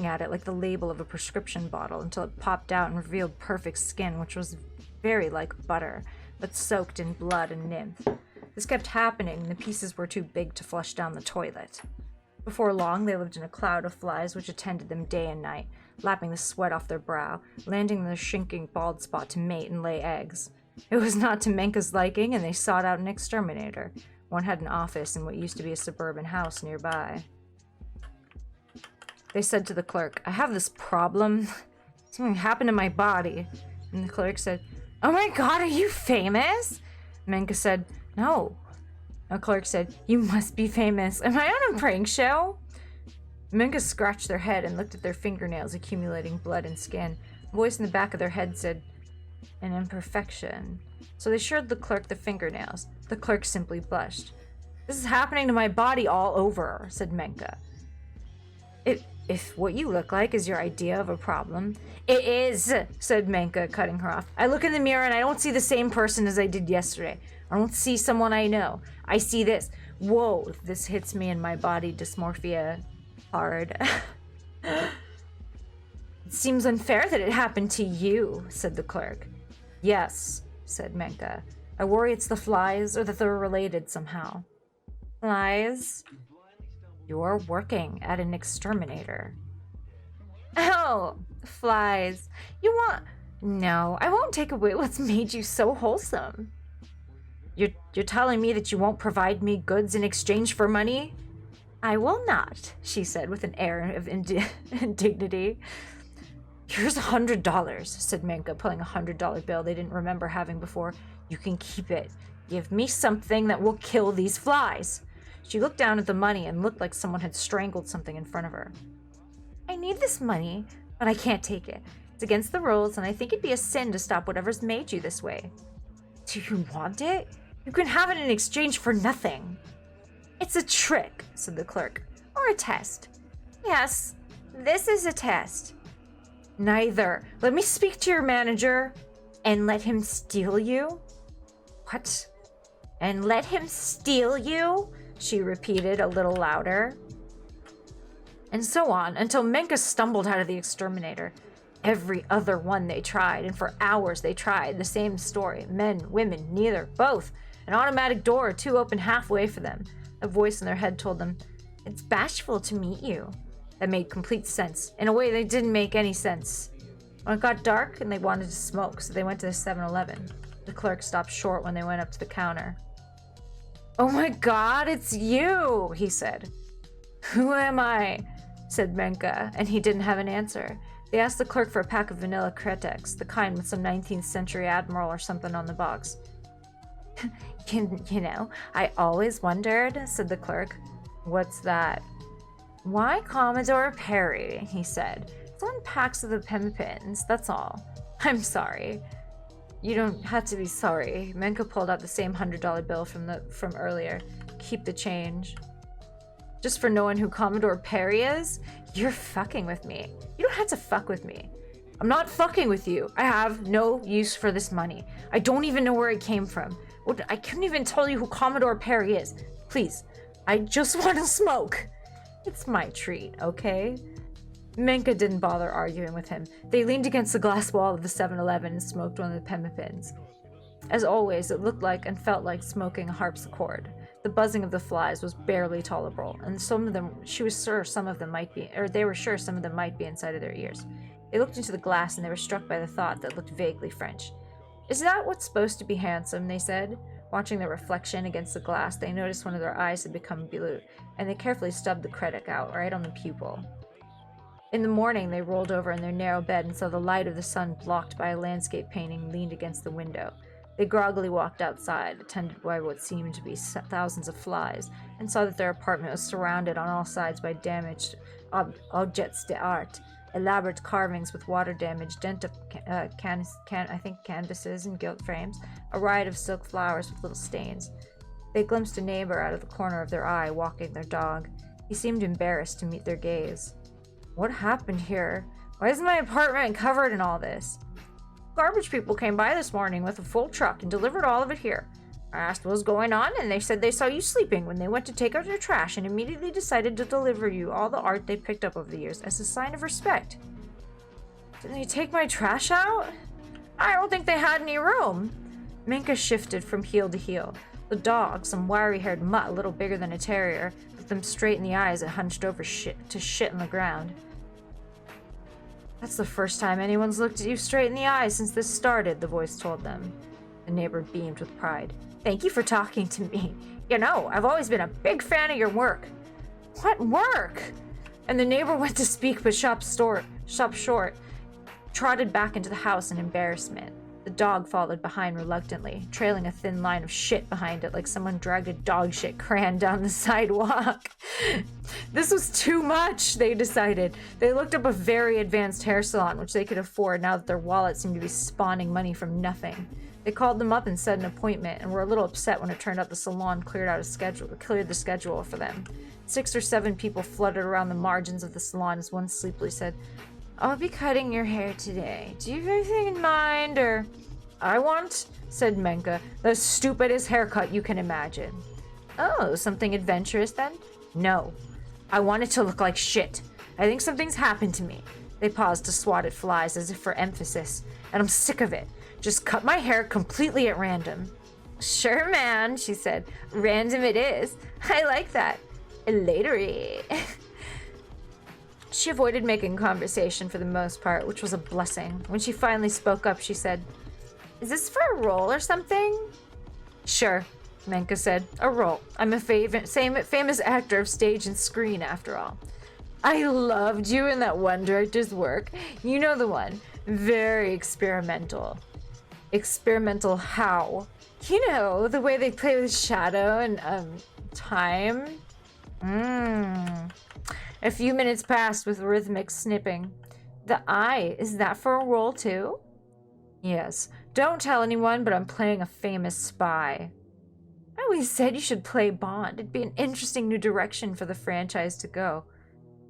[SPEAKER 1] at it like the label of a prescription bottle until it popped out and revealed perfect skin, which was very like butter, but soaked in blood and nymph. This kept happening, and the pieces were too big to flush down the toilet. Before long, they lived in a cloud of flies which attended them day and night, lapping the sweat off their brow, landing in their shrinking bald spot to mate and lay eggs. It was not to Menka's liking, and they sought out an exterminator. One had an office in what used to be a suburban house nearby. They said to the clerk, I have this problem. Something happened to my body. And the clerk said, Oh my god, are you famous? Menka said, No. The clerk said, You must be famous. Am I on a prank show? Menka scratched their head and looked at their fingernails accumulating blood and skin. A voice in the back of their head said, An imperfection. So they showed the clerk the fingernails. The clerk simply blushed. This is happening to my body all over, said Menka. If what you look like is your idea of a problem. It is, said Menka, cutting her off. I look in the mirror and I don't see the same person as I did yesterday. I don't see someone I know. I see this. Whoa, this hits me in my body dysmorphia hard. It seems unfair that it happened to you, said the clerk. Yes, said Menka. I worry it's the flies or that they're related somehow. Flies? You're working at an exterminator. Oh, flies. You want... No, I won't take away what's made you so wholesome. You're telling me that you won't provide me goods in exchange for money? I will not, she said with an air of indignity. Here's $100, said Menka, pulling a $100 bill they didn't remember having before. You can keep it. Give me something that will kill these flies. She looked down at the money and looked like someone had strangled something in front of her. I need this money, but I can't take it. It's against the rules, and I think it'd be a sin to stop whatever's made you this way. Do you want it? You can have it in exchange for nothing. It's a trick, said the clerk. Or a test. Yes, this is a test. Neither. Let me speak to your manager. And let him steal you? What? And let him steal you? She repeated a little louder. And so on, until Menka stumbled out of the exterminator. Every other one they tried, and for hours they tried. The same story. Men, women, neither, both. An automatic door or two opened halfway for them. A voice in their head told them, It's bashful to meet you. That made complete sense. In a way, they didn't make any sense. When it got dark and they wanted to smoke, so they went to the 7-Eleven. The clerk stopped short when they went up to the counter. Oh my god, it's you, he said. Who am I? Said Menka, and he didn't have an answer. They asked the clerk for a pack of vanilla Kretex, the kind with some 19th century admiral or something on the box. You know, I always wondered, said the clerk. What's that? Why Commodore Perry, he said. It's on packs of the Pemipins, that's all. I'm sorry. You don't have to be sorry. Menka pulled out the same $100 bill from earlier. Keep the change. Just for knowing who Commodore Perry is? You're fucking with me. You don't have to fuck with me. I'm not fucking with you. I have no use for this money. I don't even know where it came from. I couldn't even tell you who Commodore Perry is. Please, I just want to smoke. It's my treat, okay? Menka didn't bother arguing with him. They leaned against the glass wall of the 7-Eleven and smoked one of the Pemipins. As always, it looked like and felt like smoking a harpsichord. The buzzing of the flies was barely tolerable, and they were sure some of them might be inside of their ears. They looked into the glass and they were struck by the thought that looked vaguely French. Is that what's supposed to be handsome? They said. Watching their reflection against the glass, they noticed one of their eyes had become blue, and they carefully stubbed the Kretek out right on the pupil. In the morning, they rolled over in their narrow bed and saw the light of the sun blocked by a landscape painting leaned against the window. They groggily walked outside, attended by what seemed to be thousands of flies, and saw that their apartment was surrounded on all sides by damaged objets d'art, elaborate carvings with water-damaged canvases and gilt frames, a riot of silk flowers with little stains. They glimpsed a neighbor out of the corner of their eye walking their dog. He seemed embarrassed to meet their gaze. What happened here? Why is my apartment covered in all this? Garbage people came by this morning with a full truck and delivered all of it here. I asked what was going on, and they said they saw you sleeping when they went to take out their trash and immediately decided to deliver you all the art they picked up over the years as a sign of respect. Did they take my trash out? I don't think they had any room. Menka shifted from heel to heel. The dog, some wiry-haired mutt a little bigger than a terrier, looked them straight in the eyes and hunched over to shit on the ground. That's the first time anyone's looked at you straight in the eyes since this started, the voice told them. The neighbor beamed with pride. Thank you for talking to me. You know, I've always been a big fan of your work. What work? And the neighbor went to speak but stopped short, trotted back into the house in embarrassment. The dog followed behind reluctantly, trailing a thin line of shit behind it like someone dragged a dog shit crayon down the sidewalk. This was too much, they decided. They looked up a very advanced hair salon, which they could afford now that their wallet seemed to be spawning money from nothing. They called them up and set an appointment, and were a little upset when it turned out the salon cleared the schedule for them. 6 or 7 people fluttered around the margins of the salon as one sleepily said, I'll be cutting your hair today. Do you have anything in mind, or... I want, said Menka, the stupidest haircut you can imagine. Oh, something adventurous then? No. I want it to look like shit. I think something's happened to me. They paused to swat at flies as if for emphasis, and I'm sick of it. Just cut my hair completely at random. Sure, man, she said. Random it is. I like that. Latery. She avoided making conversation for the most part, which was a blessing. When she finally spoke up, she said, Is this for a role or something? Sure, Menka said. A role. I'm a famous actor of stage and screen, after all. I loved you in that one director's work. You know the one. Very experimental. Experimental how? You know, the way they play with shadow and Time? A few minutes passed with rhythmic snipping. The eye, is that for a role too? Yes. Don't tell anyone, but I'm playing a famous spy. I always said you should play Bond. It'd be an interesting new direction for the franchise to go.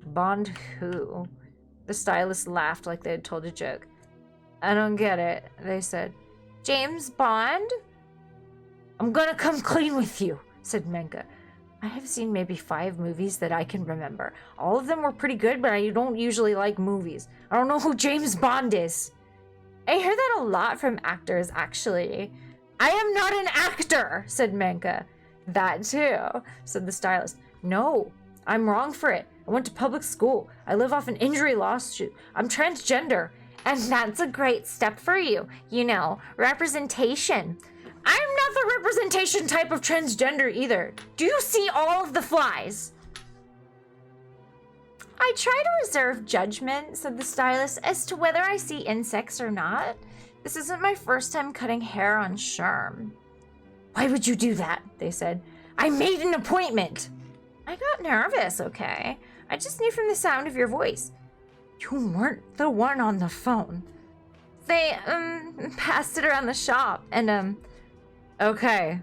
[SPEAKER 1] Bond who? The stylist laughed like they had told a joke. I don't get it, they said. James Bond? I'm gonna come clean with you, said Menka. I have seen maybe 5 movies that I can remember. All of them were pretty good, but I don't usually like movies. I don't know who James Bond is. I hear that a lot from actors, actually. I am not an actor, said Menka. That too, said the stylist. No, I'm wrong for it. I went to public school. I live off an injury lawsuit. I'm transgender. And that's a great step for you. You know, representation. I'm not the representation type of transgender either. Do you see all of the flies? I try to reserve judgment, said the stylist, as to whether I see insects or not. This isn't my first time cutting hair on Sherm. Why would you do that? They said. I made an appointment. I got nervous, okay? I just knew from the sound of your voice. You weren't the one on the phone. They, passed it around the shop, and, okay,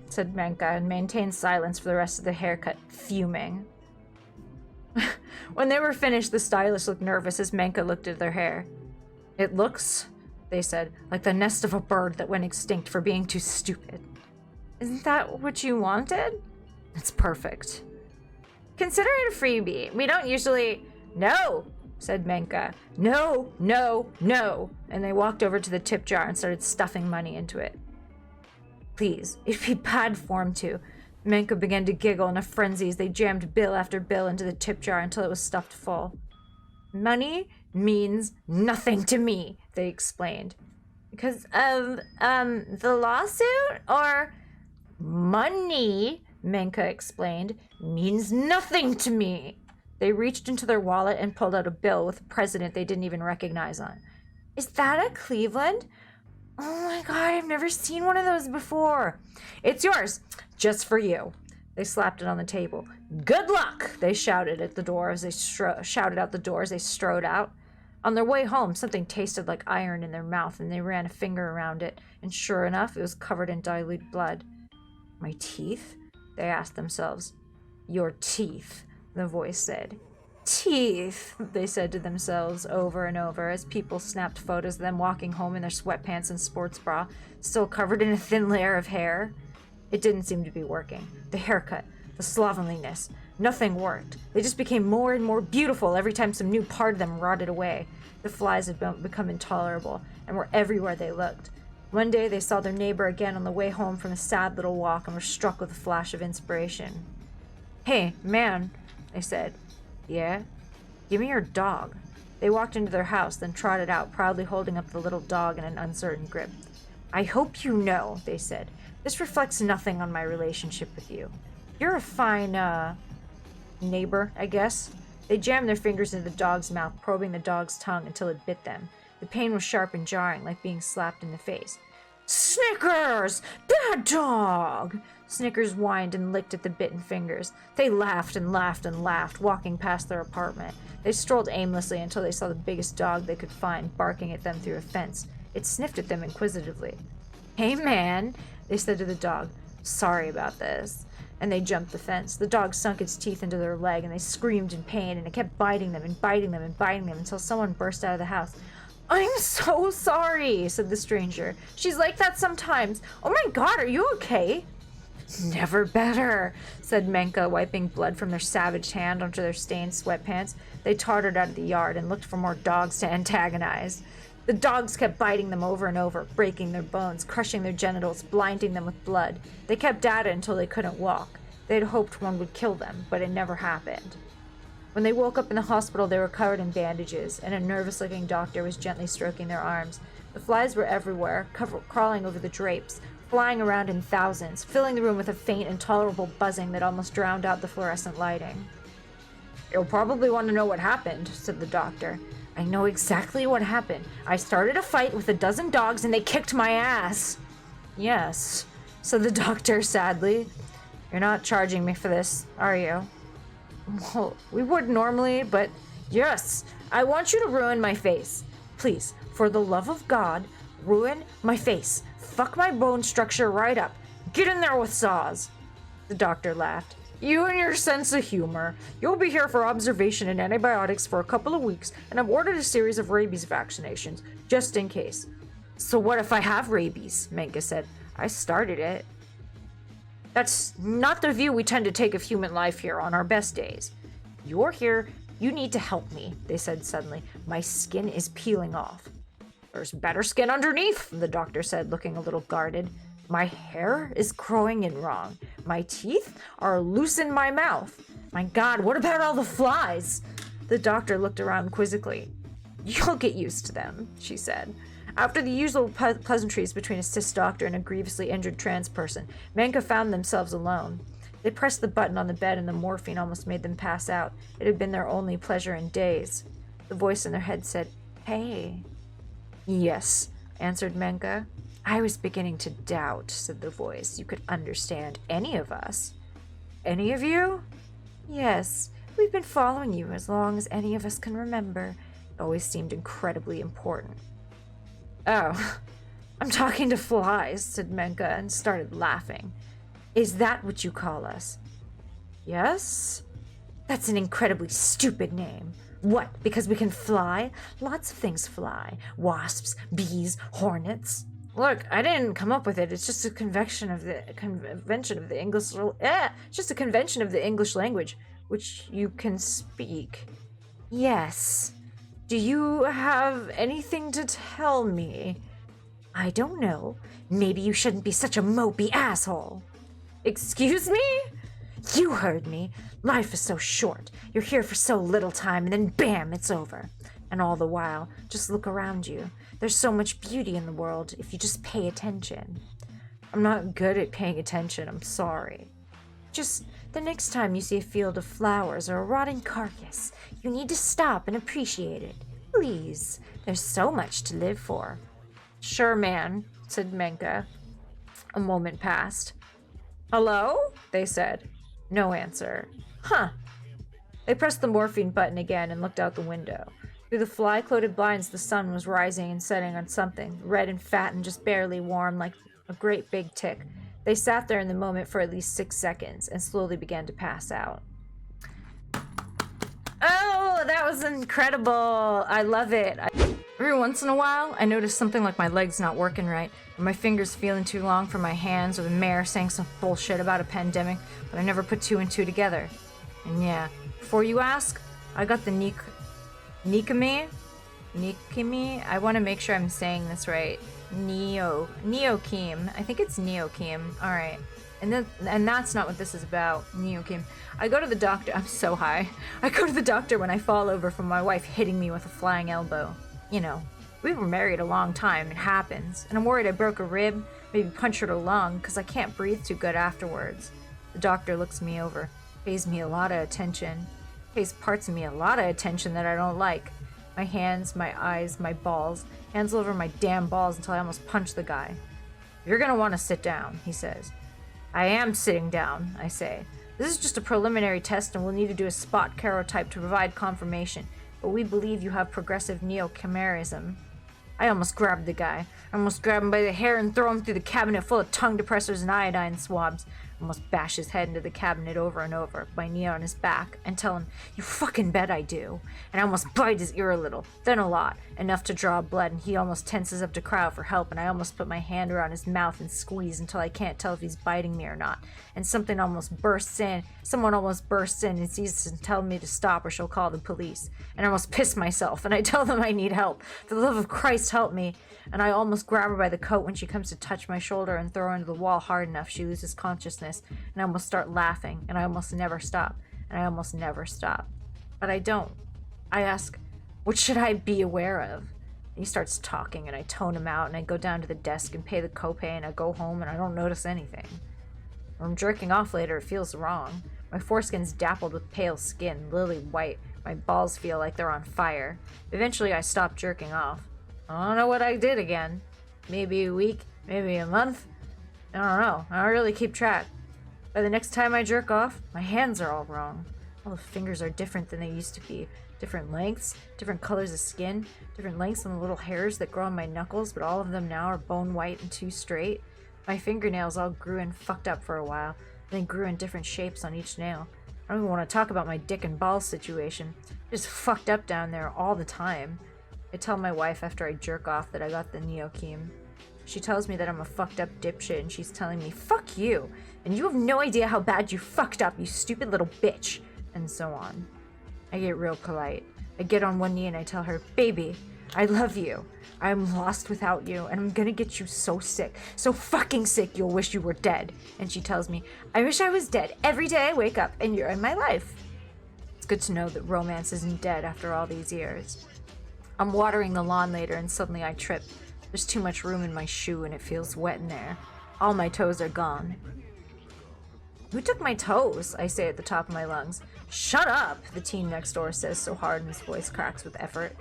[SPEAKER 1] said Menka, and maintained silence for the rest of the haircut, fuming. When they were finished, the stylist looked nervous as Menka looked at their hair. It looks, they said, like the nest of a bird that went extinct for being too stupid. Isn't that what you wanted? It's perfect. Consider it a freebie. We don't usually... No, said Menka. No, no, no. And they walked over to the tip jar and started stuffing money into it. Please, it'd be bad form to. Menka began to giggle in a frenzy as they jammed bill after bill into the tip jar until it was stuffed full. Money means nothing to me, they explained. Because of, the lawsuit? Or money, Menka explained, means nothing to me. They reached into their wallet and pulled out a bill with a president they didn't even recognize on. Is that a Cleveland? Oh my god, I've never seen one of those before. It's yours, just for you. They slapped it on the table. Good luck, they shouted at the door as they shouted out the door as they strode out. On their way home, something tasted like iron in their mouth, and they ran a finger around it, and sure enough, it was covered in dilute blood. My teeth? They asked themselves. Your teeth, the voice said. Teeth, they said to themselves over and over as people snapped photos of them walking home in their sweatpants and sports bra, still covered in a thin layer of hair. It didn't seem to be working. The haircut, the slovenliness, nothing worked. They just became more and more beautiful every time some new part of them rotted away. The flies had become intolerable and were everywhere they looked. One day they saw their neighbor again on the way home from a sad little walk and were struck with a flash of inspiration. Hey, man, they said. Yeah? Give me your dog. They walked into their house, then trotted out, proudly holding up the little dog in an uncertain grip. I hope you know, they said. This reflects nothing on my relationship with you. You're a fine, neighbor, I guess. They jammed their fingers into the dog's mouth, probing the dog's tongue until it bit them. The pain was sharp and jarring, like being slapped in the face. Snickers! Bad dog! Snickers whined and licked at the bitten fingers. They laughed and laughed and laughed, walking past their apartment. They strolled aimlessly until they saw the biggest dog they could find, barking at them through a fence. It sniffed at them inquisitively. Hey, man, they said to the dog. Sorry about this. And they jumped the fence. The dog sunk its teeth into their leg, and they screamed in pain, and it kept biting them and biting them and biting them until someone burst out of the house. I'm so sorry, said the stranger. She's like that sometimes. Oh my god, are you okay? Never better, said Menka, wiping blood from their savaged hand onto their stained sweatpants. They tottered out of the yard and looked for more dogs to antagonize. The dogs kept biting them over and over, breaking their bones, crushing their genitals, blinding them with blood. They kept at it until they couldn't walk. They had hoped one would kill them, but it never happened. When they woke up in the hospital, they were covered in bandages, and a nervous-looking doctor was gently stroking their arms. The flies were everywhere, crawling over the drapes, flying around in thousands, filling the room with a faint, intolerable buzzing that almost drowned out the fluorescent lighting. You'll probably want to know what happened, said the doctor. I know exactly what happened. I started a fight with a dozen dogs and they kicked my ass. Yes, said the doctor sadly. You're not charging me for this, are you? Well, we would normally, but yes, I want you to ruin my face. Please, for the love of God, ruin my face. Fuck my bone structure right up. Get in there with saws. The doctor laughed. You and your sense of humor. You'll be here for observation and antibiotics for a couple of weeks, and I've ordered a series of rabies vaccinations, just in case. So what if I have rabies? Menka said. I started it. That's not the view we tend to take of human life here on our best days. You're here. You need to help me, they said suddenly. My skin is peeling off. There's better skin underneath, the doctor said, looking a little guarded. My hair is growing in wrong. My teeth are loose in my mouth. My God, what about all the flies? The doctor looked around quizzically. You'll get used to them, she said. After the usual pleasantries between a cis doctor and a grievously injured trans person, Menka found themselves alone. They pressed the button on the bed and the morphine almost made them pass out. It had been their only pleasure in days. The voice in their head said, Hey. Yes, answered Menka. I was beginning to doubt, said the voice, you could understand any of us. Any of you? Yes, we've been following you as long as any of us can remember. It always seemed incredibly important. Oh, I'm talking to flies, said Menka and started laughing. Is that what you call us? Yes? That's an incredibly stupid name. What, because we can fly? Lots of things fly. Wasps, bees, hornets. Look, I didn't come up with it. It's just a convention of the English. It's just a convention of the English language, which you can speak. Yes. Do you have anything to tell me? I don't know. Maybe you shouldn't be such a mopey asshole. Excuse me? You heard me. Life is so short. You're here for so little time, and then bam, it's over. And all the while, just look around you. There's so much beauty in the world if you just pay attention. I'm not good at paying attention, I'm sorry. Just the next time you see a field of flowers or a rotting carcass, you need to stop and appreciate it. Please, there's so much to live for. Sure, man, said Menka. A moment passed. Hello? They said. No answer. Huh. They pressed the morphine button again and looked out the window. Through the fly-coated blinds, the sun was rising and setting on something, red and fat and just barely warm, like a great big tick. They sat there in the moment for at least 6 seconds and slowly began to pass out. Oh, that was incredible. I love it. Every once in a while, I notice something like my leg's not working right, or my fingers feeling too long for my hands, or the mayor saying some bullshit about a pandemic, but I never put two and two together. And yeah, before you ask, I got the Nikami? I want to make sure I'm saying this right. Neokim. I think it's Neokim. Alright. And that's not what this is about. Neokim. I go to the doctor. I'm so high. I go to the doctor when I fall over from my wife hitting me with a flying elbow. You know, we were married a long time. It happens. And I'm worried I broke a rib, maybe punctured a lung, because I can't breathe too good afterwards. The doctor looks me over. Pays me a lot of attention. Pays parts of me a lot of attention that I don't like. My hands, my eyes, my balls. Hands over my damn balls until I almost punch the guy. You're gonna want to sit down, he says. I am sitting down, I say. This is just a preliminary test and we'll need to do a spot karyotype to provide confirmation, but we believe you have progressive neochimerism. I almost grabbed the guy. I almost grab him by the hair and throw him through the cabinet full of tongue depressors and iodine swabs. I almost bash his head into the cabinet over and over, my knee on his back, and tell him, you fucking bet I do. And I almost bite his ear a little, then a lot, enough to draw blood, and he almost tenses up to cry out for help, and I almost put my hand around his mouth and squeeze until I can't tell if he's biting me or not. And someone almost bursts in and sees and tells me to stop or she'll call the police. And I almost piss myself, and I tell them I need help. For the love of Christ, help me. And I almost grab her by the coat when she comes to touch my shoulder and throw her into the wall hard enough she loses consciousness, and I almost start laughing, and I almost never stop, and I almost never stop. But I don't. I ask, what should I be aware of? And he starts talking, and I tone him out, and I go down to the desk and pay the copay, and I go home, and I don't notice anything. When I'm jerking off later, it feels wrong. My foreskin's dappled with pale skin, lily white. My balls feel like they're on fire. Eventually, I stop jerking off. I don't know what I did again. Maybe a week, maybe a month. I don't know. I don't really keep track. By the next time I jerk off, my hands are all wrong. All the fingers are different than they used to be. Different lengths, different colors of skin, different lengths on the little hairs that grow on my knuckles, but all of them now are bone white and too straight. My fingernails all grew and fucked up for a while, and they grew in different shapes on each nail. I don't even want to talk about my dick and balls situation. It's fucked up down there all the time. I tell my wife after I jerk off that I got the neocheme. She tells me that I'm a fucked up dipshit, and she's telling me, fuck you, and you have no idea how bad you fucked up, you stupid little bitch, and so on. I get real polite. I get on one knee and I tell her, baby, I love you. I'm lost without you, and I'm gonna get you so sick, so fucking sick you'll wish you were dead. And she tells me, I wish I was dead every day I wake up and you're in my life. It's good to know that romance isn't dead after all these years. I'm watering the lawn later and suddenly I trip. There's too much room in my shoe and it feels wet in there. All my toes are gone. Who took my toes? I say at the top of my lungs. Shut up, the teen next door says so hard and his voice cracks with effort.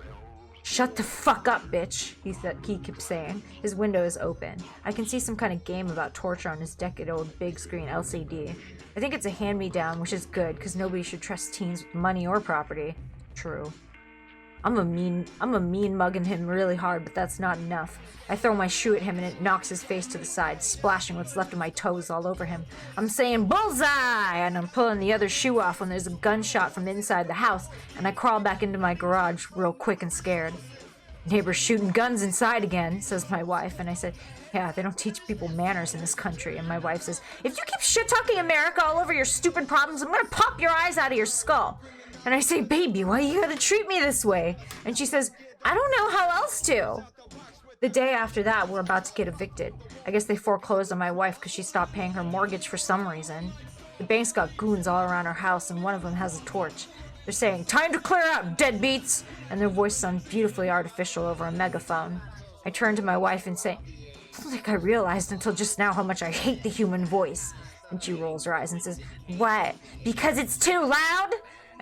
[SPEAKER 1] Shut the fuck up, bitch, he keeps saying. His window is open. I can see some kind of game about torture on his decade-old big screen LCD. I think it's a hand-me-down, which is good, because nobody should trust teens with money or property. True. I'm a mean mugging him really hard, but that's not enough. I throw my shoe at him and it knocks his face to the side, splashing what's left of my toes all over him. I'm saying bullseye, and I'm pulling the other shoe off when there's a gunshot from inside the house, and I crawl back into my garage real quick and scared. Neighbor's shooting guns inside again, says my wife, and I said, yeah, they don't teach people manners in this country. And my wife says, if you keep shit-talking America all over your stupid problems, I'm gonna pop your eyes out of your skull. And I say, baby, why you gotta treat me this way? And she says, I don't know how else to. The day after that, we're about to get evicted. I guess they foreclosed on my wife because she stopped paying her mortgage for some reason. The bank's got goons all around our house, and one of them has a torch. They're saying, time to clear out, deadbeats! And their voice sounds beautifully artificial over a megaphone. I turn to my wife and say, I don't think I realized until just now how much I hate the human voice. And she rolls her eyes and says, what? Because it's too loud?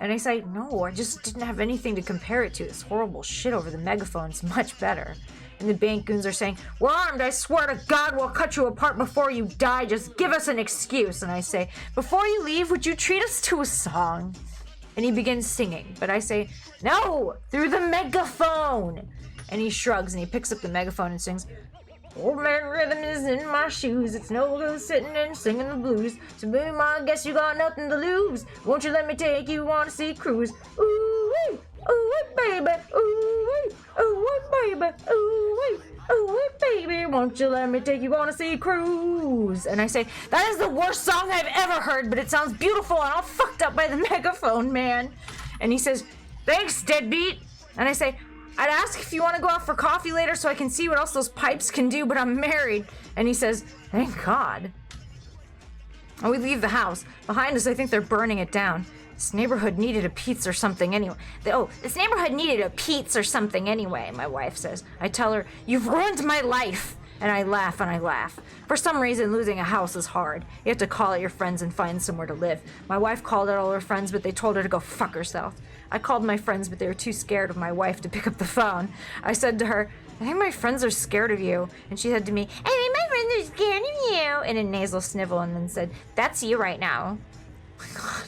[SPEAKER 1] And I say, no, I just didn't have anything to compare it to. This horrible shit over the megaphone's much better. And the bank goons are saying, we're armed, I swear to God we'll cut you apart before you die. Just give us an excuse. And I say, before you leave, would you treat us to a song? And he begins singing. But I say, no, through the megaphone. And he shrugs and he picks up the megaphone and sings, old man rhythm is in my shoes. It's no good sitting and singing the blues. So baby, I guess you got nothing to lose. Won't you let me take you on a sea cruise? Ooh-wee, ooh-wee, baby. Ooh-wee, ooh-wee, baby. Ooh-wee, ooh-wee, baby. Won't you let me take you on a sea cruise? And I say, that is the worst song I've ever heard, but it sounds beautiful and all fucked up by the megaphone, man. And he says, thanks, deadbeat. And I say, I'd ask if you want to go out for coffee later so I can see what else those pipes can do, but I'm married. And he says, thank God. And we leave the house. Behind us, I think they're burning it down. This neighborhood needed a Pete's or something anyway. This neighborhood needed a Pete's or something anyway, my wife says. I tell her, you've ruined my life. And I laugh and I laugh. For some reason, losing a house is hard. You have to call out your friends and find somewhere to live. My wife called out all her friends, but they told her to go fuck herself. I called my friends, but they were too scared of my wife to pick up the phone. I said to her, I think my friends are scared of you. And she said to me, I think my friends are scared of you. In a nasal snivel, and then said, that's you right now. Oh my God.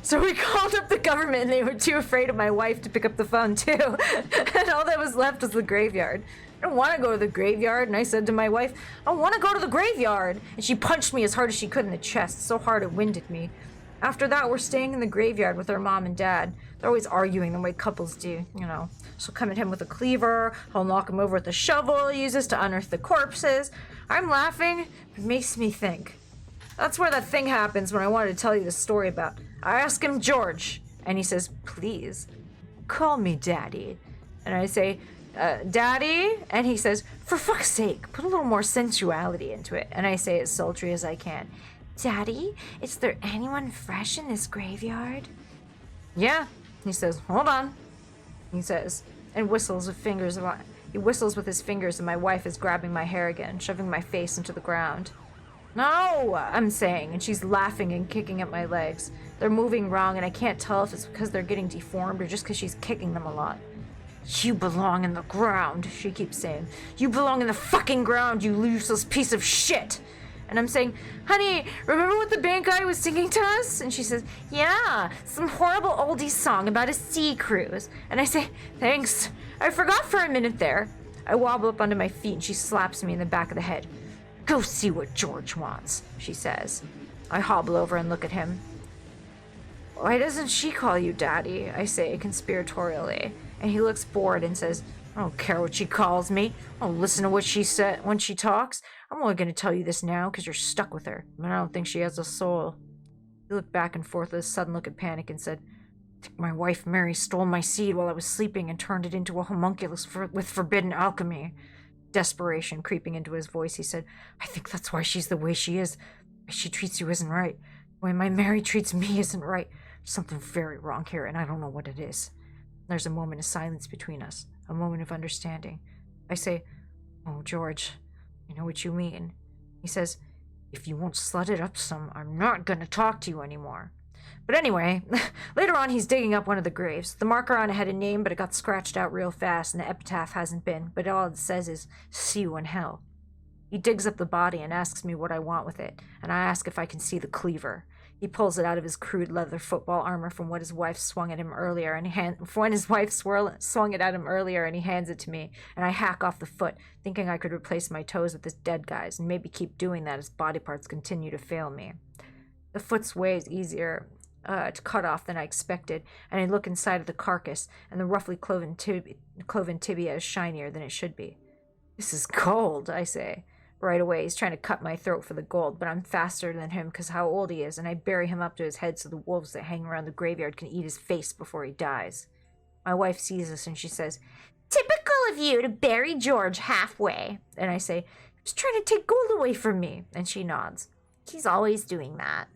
[SPEAKER 1] So we called up the government, and they were too afraid of my wife to pick up the phone, too. And all that was left was the graveyard. I don't want to go to the graveyard. And I said to my wife, I don't want to go to the graveyard. And she punched me as hard as she could in the chest, so hard it winded me. After that, we're staying in the graveyard with our mom and dad. They're always arguing the way couples do, you know. She'll come at him with a cleaver. He'll knock him over with a shovel he uses to unearth the corpses. I'm laughing. It makes me think. That's where that thing happens when I wanted to tell you the story about. I ask him, George, and he says, please, call me Daddy. And I say, Daddy? And he says, for fuck's sake, put a little more sensuality into it. And I say as sultry as I can, Daddy, is there anyone fresh in this graveyard? Yeah, he says, hold on, he says, and whistles with fingers. He whistles with his fingers, and my wife is grabbing my hair again, shoving my face into the ground. No, I'm saying, and she's laughing and kicking at my legs. They're moving wrong, and I can't tell if it's because they're getting deformed or just because she's kicking them a lot. You belong in the ground, she keeps saying. You belong in the fucking ground, you useless piece of shit. And I'm saying, honey, remember what the bank guy was singing to us? And she says, yeah, some horrible oldie song about a sea cruise. And I say, thanks. I forgot for a minute there. I wobble up onto my feet and she slaps me in the back of the head. Go see what George wants, she says. I hobble over and look at him. Why doesn't she call you Daddy? I say conspiratorially. And he looks bored and says, I don't care what she calls me. I don't listen to what she said when she talks. I'm only going to tell you this now because you're stuck with her. And I don't think she has a soul. He looked back and forth with a sudden look of panic and said, I think my wife Mary stole my seed while I was sleeping and turned it into a homunculus with forbidden alchemy. Desperation creeping into his voice, he said, I think that's why she's the way she is. The way she treats you isn't right. The way my Mary treats me isn't right. There's something very wrong here, and I don't know what it is. There's a moment of silence between us, a moment of understanding. I say, oh, George, I know what you mean. He says, if you won't slut it up some, I'm not going to talk to you anymore. But anyway, later on he's digging up one of the graves. The marker on it had a name, but it got scratched out real fast, and the epitaph hasn't been, but all it says is, see you in hell. He digs up the body and asks me what I want with it, and I ask if I can see the cleaver. He pulls it out of his crude leather football armor from what his wife swung at him earlier, and he hands it to me, and I hack off the foot, thinking I could replace my toes with this dead guy's, and maybe keep doing that as body parts continue to fail me. The foot's way is easier to cut off than I expected, and I look inside of the carcass, and the roughly cloven tibia is shinier than it should be. This is gold, I say. Right away, he's trying to cut my throat for the gold, but I'm faster than him because how old he is, and I bury him up to his head so the wolves that hang around the graveyard can eat his face before he dies. My wife sees us and she says, typical of you to bury George halfway. And I say, he's trying to take gold away from me. And she nods. He's always doing that.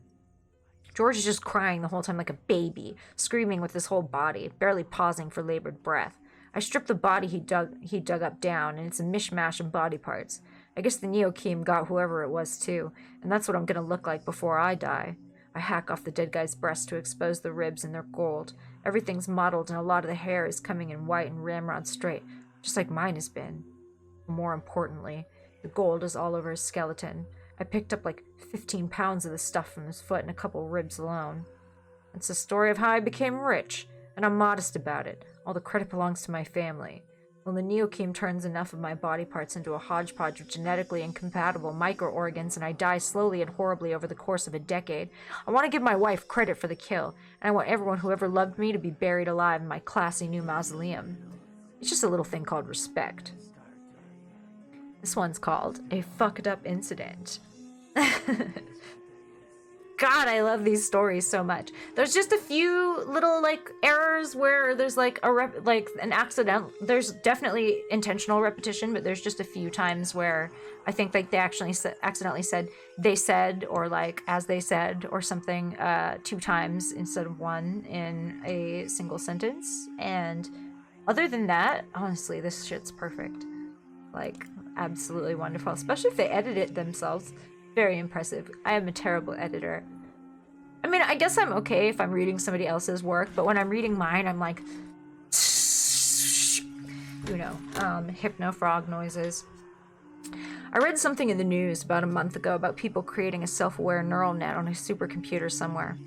[SPEAKER 1] George is just crying the whole time like a baby, screaming with his whole body, barely pausing for labored breath. I strip the body he dug up down, and it's a mishmash of body parts. I guess the Neokim got whoever it was too, and that's what I'm gonna look like before I die. I hack off the dead guy's breast to expose the ribs and their gold. Everything's mottled and a lot of the hair is coming in white and ramrod straight, just like mine has been. More importantly, the gold is all over his skeleton. I picked up like 15 pounds of the stuff from his foot and a couple ribs alone. It's the story of how I became rich, and I'm modest about it. All the credit belongs to my family. When the Neokim turns enough of my body parts into a hodgepodge of genetically incompatible micro-organs and I die slowly and horribly over the course of a decade, I want to give my wife credit for the kill, and I want everyone who ever loved me to be buried alive in my classy new mausoleum. It's just a little thing called respect. This one's called A Fucked Up Incident. God, I love these stories so much. There's just a few little errors where there's an accident. There's definitely intentional repetition, but there's just a few times where I think they actually accidentally said they said or as they said or something 2 times instead of 1 in a single sentence. And other than that, honestly, this shit's perfect. Absolutely wonderful, especially if they edit it themselves. Very impressive. I am a terrible editor. I mean, I guess I'm okay if I'm reading somebody else's work, but when I'm reading mine, I'm like, hypno frog noises. I read something in the news about a month ago about people creating a self-aware neural net on a supercomputer somewhere.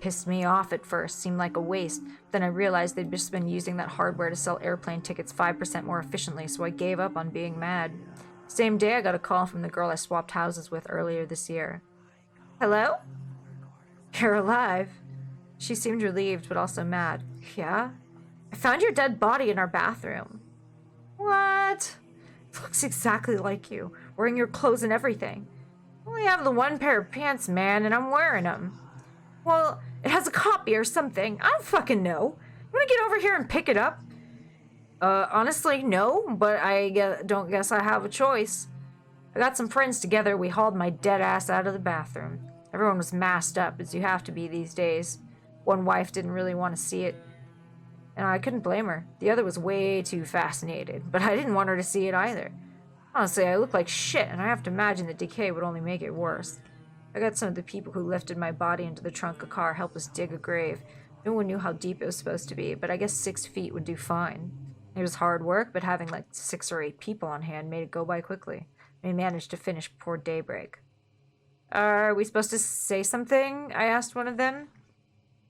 [SPEAKER 1] Pissed me off at first, seemed like a waste. Then I realized they'd just been using that hardware to sell airplane tickets 5% more efficiently, so I gave up on being mad. Same day, I got a call from the girl I swapped houses with earlier this year. Hello? You're alive. She seemed relieved, but also mad. Yeah? I found your dead body in our bathroom. What? It looks exactly like you, wearing your clothes and everything. I only have the one pair of pants, man, and I'm wearing them. Well, it has a copy or something. I don't fucking know. You wanna get over here and pick it up? Honestly, no, but I don't guess I have a choice. I got some friends together, we hauled my dead ass out of the bathroom. Everyone was masked up, as you have to be these days. One wife didn't really want to see it, and I couldn't blame her. The other was way too fascinated, but I didn't want her to see it either. Honestly, I look like shit, and I have to imagine that decay would only make it worse. I got some of the people who lifted my body into the trunk of a car help us dig a grave. No one knew how deep it was supposed to be, but I guess 6 feet would do fine. It was hard work, but having 6 or 8 people on hand made it go by quickly. We managed to finish before daybreak. Are we supposed to say something? I asked one of them.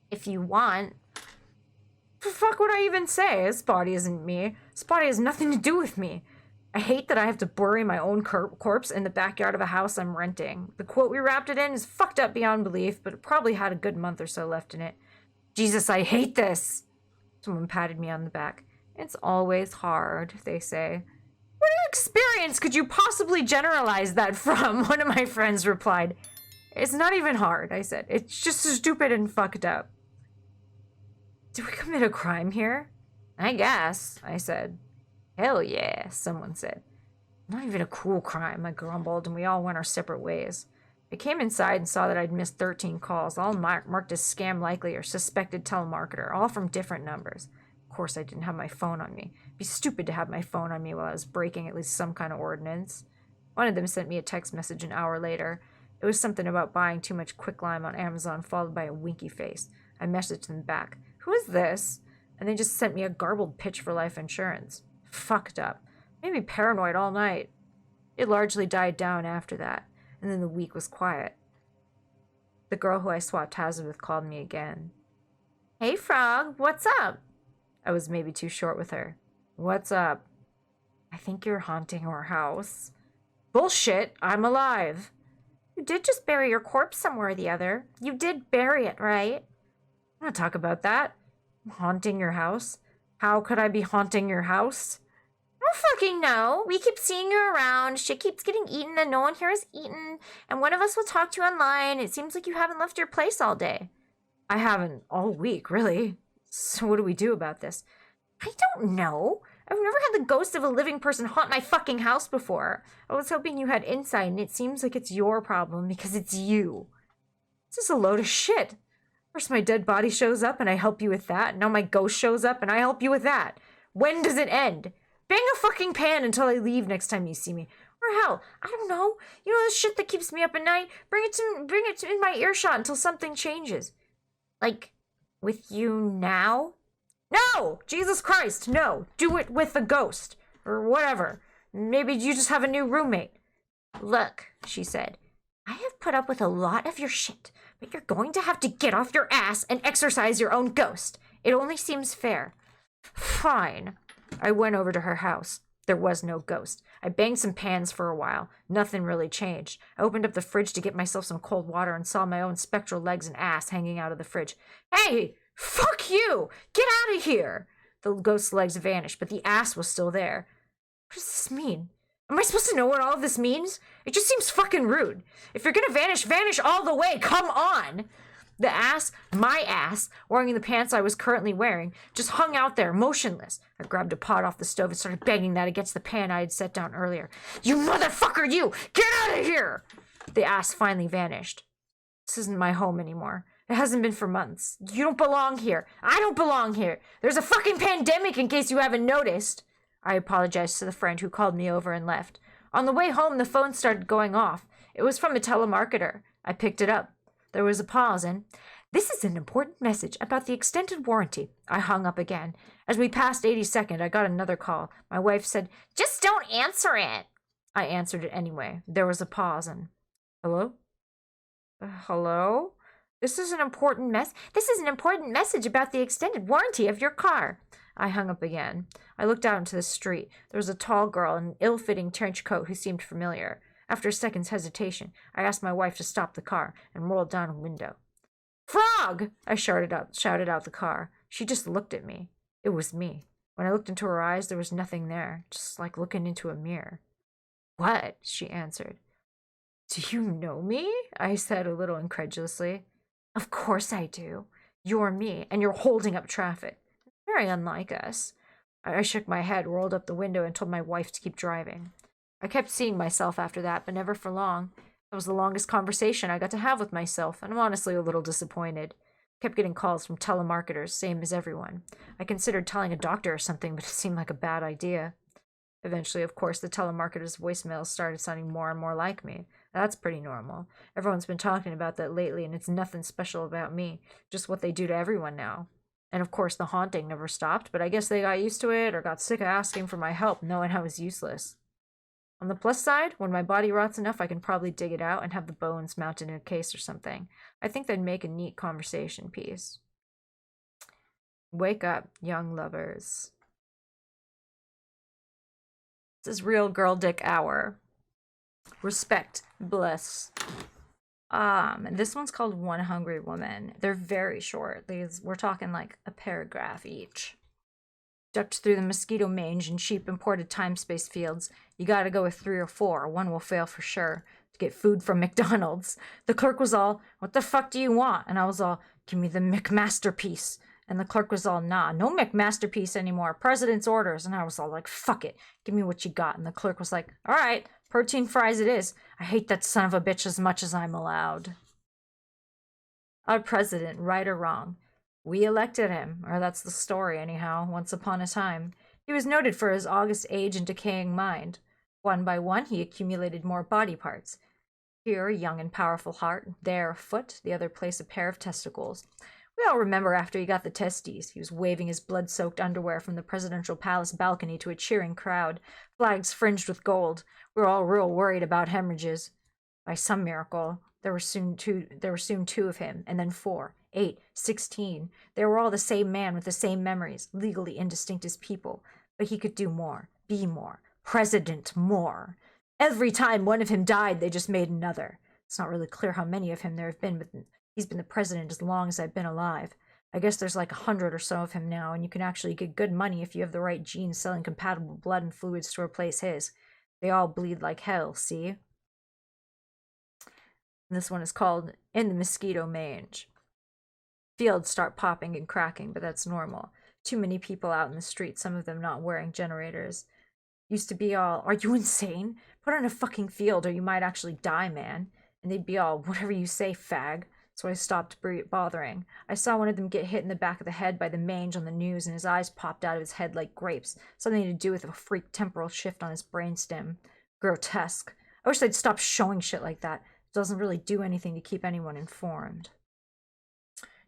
[SPEAKER 1] If you want. The fuck would I even say? This body isn't me. This body has nothing to do with me. I hate that I have to bury my own corpse in the backyard of a house I'm renting. The quote we wrapped it in is fucked up beyond belief, but it probably had a good month or so left in it. Jesus, I hate this. Someone patted me on the back. It's always hard, they say. What experience could you possibly generalize that from? One of my friends replied. It's not even hard, I said. It's just stupid and fucked up. Did we commit a crime here? I guess, I said. Hell yeah, someone said. Not even a cool crime, I grumbled, and we all went our separate ways. I came inside and saw that I'd missed 13 calls, all marked as scam likely or suspected telemarketer, all from different numbers. Of course, I didn't have my phone on me. It'd be stupid to have my phone on me while I was breaking at least some kind of ordinance. One of them sent me a text message an hour later. It was something about buying too much quicklime on Amazon, followed by a winky face. I messaged them back. Who is this? And they just sent me a garbled pitch for life insurance. Fucked up. Made me paranoid all night. It largely died down after that, and then the week was quiet. The girl who I swapped houses with called me again. Hey, Frog, what's up? I was maybe too short with her. What's up? I think you're haunting our house. Bullshit, I'm alive. You did just bury your corpse somewhere or the other. You did bury it, right? I don't talk about that. I'm haunting your house? How could I be haunting your house? I don't fucking know. We keep seeing you around. Shit keeps getting eaten and no one here is eaten. And one of us will talk to you online. It seems like you haven't left your place all day. I haven't all week, really. So what do we do about this? I don't know. I've never had the ghost of a living person haunt my fucking house before. I was hoping you had insight, and it seems like it's your problem because it's you. This is a load of shit. First my dead body shows up and I help you with that. Now my ghost shows up and I help you with that. When does it end? Bang a fucking pan until I leave next time you see me. Or hell, I don't know. You know the shit that keeps me up at night? Bring it in my earshot until something changes. Like, with you now? No! Jesus Christ, no! Do it with the ghost. Or whatever. Maybe you just have a new roommate. Look, she said. I have put up with a lot of your shit, but you're going to have to get off your ass and exorcise your own ghost. It only seems fair. Fine. I went over to her house. There was no ghost. I banged some pans for a while. Nothing really changed. I opened up the fridge to get myself some cold water and saw my own spectral legs and ass hanging out of the fridge. Hey! Fuck you! Get out of here! The ghost's legs vanished, but the ass was still there. What does this mean? Am I supposed to know what all of this means? It just seems fucking rude. If you're gonna vanish, vanish all the way. Come on! The ass, my ass, wearing the pants I was currently wearing, just hung out there, motionless. I grabbed a pot off the stove and started banging that against the pan I had set down earlier. You motherfucker, you! Get out of here! The ass finally vanished. This isn't my home anymore. It hasn't been for months. You don't belong here. I don't belong here. There's a fucking pandemic in case you haven't noticed. I apologized to the friend who called me over and left. On the way home, the phone started going off. It was from a telemarketer. I picked it up. There was a pause and, this is an important message about the extended warranty. I hung up again. As we passed 82nd, I got another call. My wife said, just don't answer it. I answered it anyway. There was a pause and, hello? Hello? This is an important message about the extended warranty of your car. I hung up again. I looked out into the street. There was a tall girl in an ill-fitting trench coat who seemed familiar. After a second's hesitation, I asked my wife to stop the car and rolled down a window. Frog! I shouted out the car. She just looked at me. It was me. When I looked into her eyes, there was nothing there, just like looking into a mirror. What? She answered. Do you know me? I said a little incredulously. Of course I do. You're me, and you're holding up traffic. Very unlike us. I shook my head, rolled up the window, and told my wife to keep driving. I kept seeing myself after that, but never for long. That was the longest conversation I got to have with myself, and I'm honestly a little disappointed. I kept getting calls from telemarketers, same as everyone. I considered telling a doctor or something, but it seemed like a bad idea. Eventually, of course, the telemarketer's voicemails started sounding more and more like me. That's pretty normal. Everyone's been talking about that lately, and it's nothing special about me, just what they do to everyone now. And of course, the haunting never stopped, but I guess they got used to it or got sick of asking for my help, knowing I was useless. On the plus side, when my body rots enough, I can probably dig it out and have the bones mounted in a case or something. I think that'd make a neat conversation piece. Wake up, young lovers. This is real girl dick hour. Respect, bliss. And this one's called One Hungry Woman. They're very short. We're talking like a paragraph each. Ducked through the mosquito mange and cheap imported time-space fields. You gotta go with 3 or 4. One will fail for sure. To get food from McDonald's. The clerk was all, "What the fuck do you want?" And I was all, "Give me the McMasterpiece." And the clerk was all, "Nah, no McMasterpiece anymore. President's orders." And I was all like, "Fuck it. Give me what you got." And the clerk was like, "All right, protein fries it is. I hate that son of a bitch as much as I'm allowed." Our president, right or wrong. We elected him, or that's the story anyhow, once upon a time. He was noted for his august age and decaying mind. One by one, he accumulated more body parts. Here, a young and powerful heart. There, a foot. The other place, a pair of testicles. We all remember after he got the testes, he was waving his blood-soaked underwear from the presidential palace balcony to a cheering crowd, flags fringed with gold. We were all real worried about hemorrhages. By some miracle, there were soon two of him, and then 4, 8, 16. They were all the same man with the same memories, legally indistinct as people. But he could do more, be more, president more. Every time one of him died, they just made another. It's not really clear how many of him there have been, but he's been the president as long as I've been alive. I guess there's like 100 or so of him now, and you can actually get good money if you have the right genes selling compatible blood and fluids to replace his. They all bleed like hell, see? And this one is called In the Mosquito Mange. Fields start popping and cracking, but that's normal. Too many people out in the street, some of them not wearing generators. Used to be all, "Are you insane? Put on a fucking field or you might actually die, man." And they'd be all, "Whatever you say, fag." So I stopped bothering. I saw one of them get hit in the back of the head by the mange on the news, and his eyes popped out of his head like grapes. Something to do with a freak temporal shift on his brainstem. Grotesque. I wish they'd stop showing shit like that. It doesn't really do anything to keep anyone informed.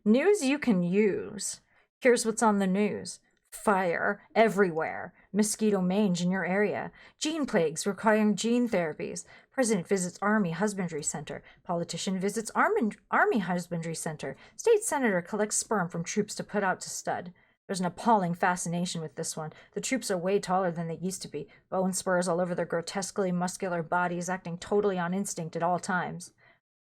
[SPEAKER 1] News you can use. Here's what's on the news. Fire everywhere. Mosquito mange in your area. Gene plagues requiring gene therapies. President visits Army Husbandry Center. Politician visits Army Husbandry Center. State senator collects sperm from troops to put out to stud. There's an appalling fascination with this one. The troops are way taller than they used to be. Bone spurs all over their grotesquely muscular bodies, acting totally on instinct at all times.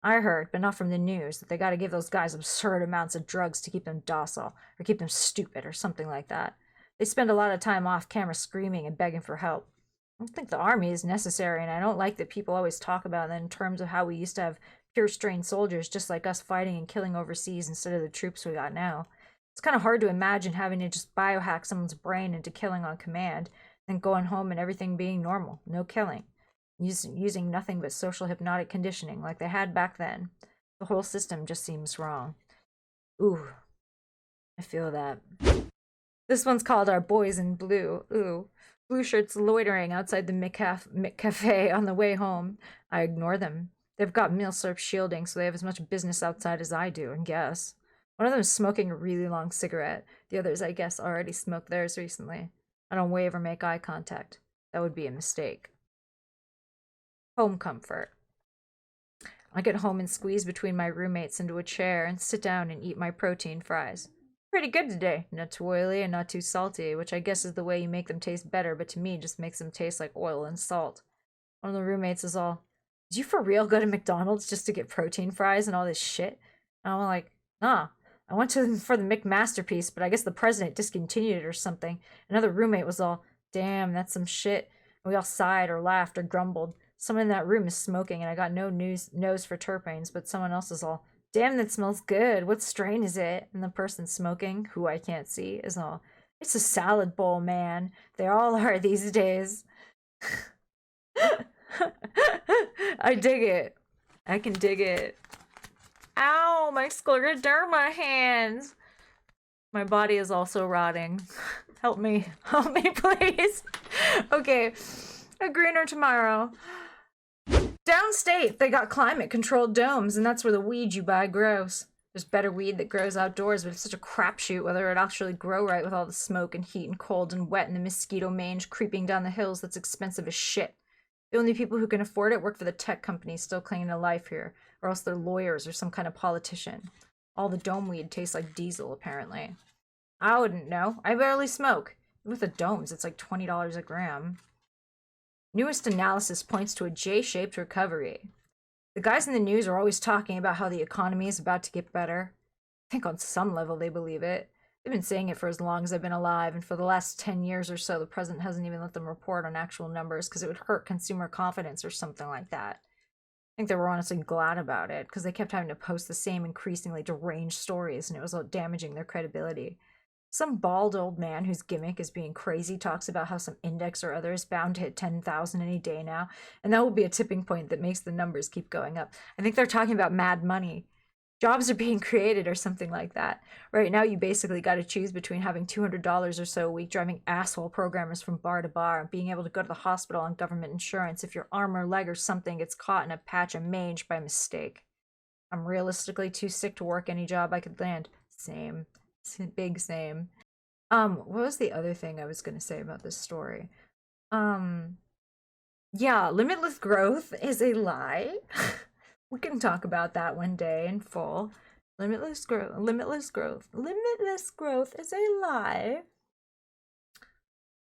[SPEAKER 1] I heard, but not from the news, that they gotta give those guys absurd amounts of drugs to keep them docile, or keep them stupid, or something like that. They spend a lot of time off camera screaming and begging for help. I don't think the army is necessary, and I don't like that people always talk about it in terms of how we used to have pure-strained soldiers just like us fighting and killing overseas instead of the troops we got now. It's kind of hard to imagine having to just biohack someone's brain into killing on command, then going home and everything being normal, no killing. Using nothing but social hypnotic conditioning like they had back then. The whole system just seems wrong. Ooh, I feel that. This one's called Our Boys in Blue. Ooh. Blue shirts loitering outside the McCafe on the way home. I ignore them. They've got meal-serve shielding, so they have as much business outside as I do, and guess. One of them is smoking a really long cigarette. The others, I guess, already smoked theirs recently. I don't wave or make eye contact. That would be a mistake. Home comfort. I get home and squeeze between my roommates into a chair and sit down and eat my protein fries. Pretty good today. Not too oily and not too salty, which I guess is the way you make them taste better, but to me just makes them taste like oil and salt. One of the roommates is all, "Did you for real go to McDonald's just to get protein fries and all this shit?" And I'm like, "Nah. I went to them for the McMasterpiece, but I guess the president discontinued it or something." Another roommate was all, "Damn, that's some shit." And we all sighed or laughed or grumbled. Someone in that room is smoking, and I got no nose for terpenes, but someone else is all, "Damn, that smells good. What strain is it?" And the person smoking, who I can't see, is all, "It's a salad bowl, man. They all are these days." I dig it. I can dig it. Ow, my scleroderma hands. My body is also rotting. Help me. Help me, please. Okay. A greener tomorrow. Downstate, they got climate-controlled domes, and that's where the weed you buy grows. There's better weed that grows outdoors, but it's such a crapshoot whether it actually grow right with all the smoke and heat and cold and wet and the mosquito mange creeping down the hills that's expensive as shit. The only people who can afford it work for the tech companies still clinging to life here, or else they're lawyers or some kind of politician. All the dome weed tastes like diesel, apparently. I wouldn't know. I barely smoke. With the domes, it's like $20 a gram. Newest analysis points to a J-shaped recovery. The guys in the news are always talking about how the economy is about to get better. I think on some level they believe it. They've been saying it for as long as I've been alive, and for the last 10 years or so, the president hasn't even let them report on actual numbers because it would hurt consumer confidence or something like that. I think they were honestly glad about it because they kept having to post the same increasingly deranged stories, and it was damaging their credibility. Some bald old man whose gimmick is being crazy talks about how some index or other is bound to hit 10,000 any day now, and that will be a tipping point that makes the numbers keep going up. I think they're talking about mad money. Jobs are being created or something like that. Right now, you basically got to choose between having $200 or so a week driving asshole programmers from bar to bar and being able to go to the hospital on government insurance if your arm or leg or something gets caught in a patch of mange by mistake. I'm realistically too sick to work any job I could land. Same. Big same. What was the other thing I was gonna say about this story? Yeah, limitless growth is a lie. We can talk about that one day in full. Limitless growth is a lie.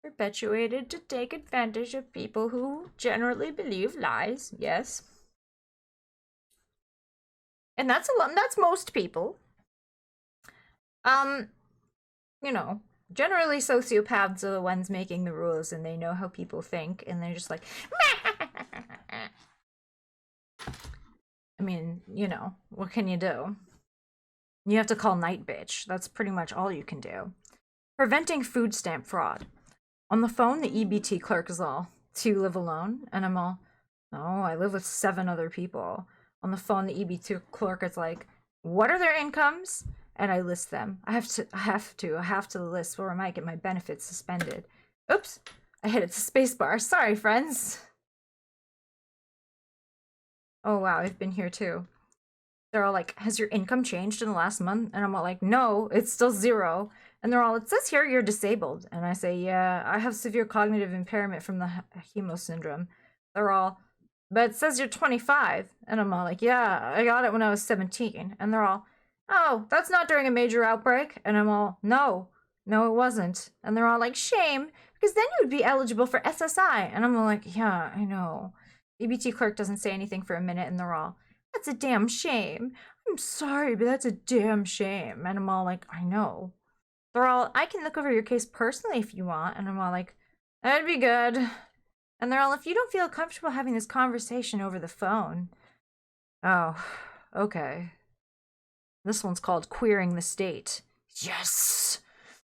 [SPEAKER 1] Perpetuated to take advantage of people who generally believe lies. Yes. And that's most people. You know, generally sociopaths are the ones making the rules and they know how people think and they're just like I mean, you know, what can you do? You have to call night bitch. That's pretty much all you can do. Preventing food stamp fraud. On the phone, the EBT clerk is all, "Do you live alone?" And I'm all, "No, I live with 7 other people." On the phone, the EBT clerk is like, "What are their incomes?" And I list them. I have to list or I might get my benefits suspended. Oops, I hit it to spacebar. Sorry, friends. Oh wow, I've been here too. They're all like, "Has your income changed in the last month?" And I'm all like, "No, it's still 0." And they're all, "It says here you're disabled." And I say, "Yeah, I have severe cognitive impairment from the hemo syndrome." They're all, "But it says you're 25. And I'm all like, "Yeah, I got it when I was 17. And they're all, "Oh, that's not during a major outbreak." And I'm all, no, it wasn't. And they're all like, "Shame, because then you would be eligible for SSI." And I'm all like, "Yeah, I know." EBT clerk doesn't say anything for a minute, and they're all, "That's a damn shame." "I'm sorry, but that's a damn shame." And I'm all like, "I know." They're all, "I can look over your case personally if you want." And I'm all like, "That'd be good." And they're all, "If you don't feel comfortable having this conversation over the phone." Oh, okay. This one's called Queering the State. Yes!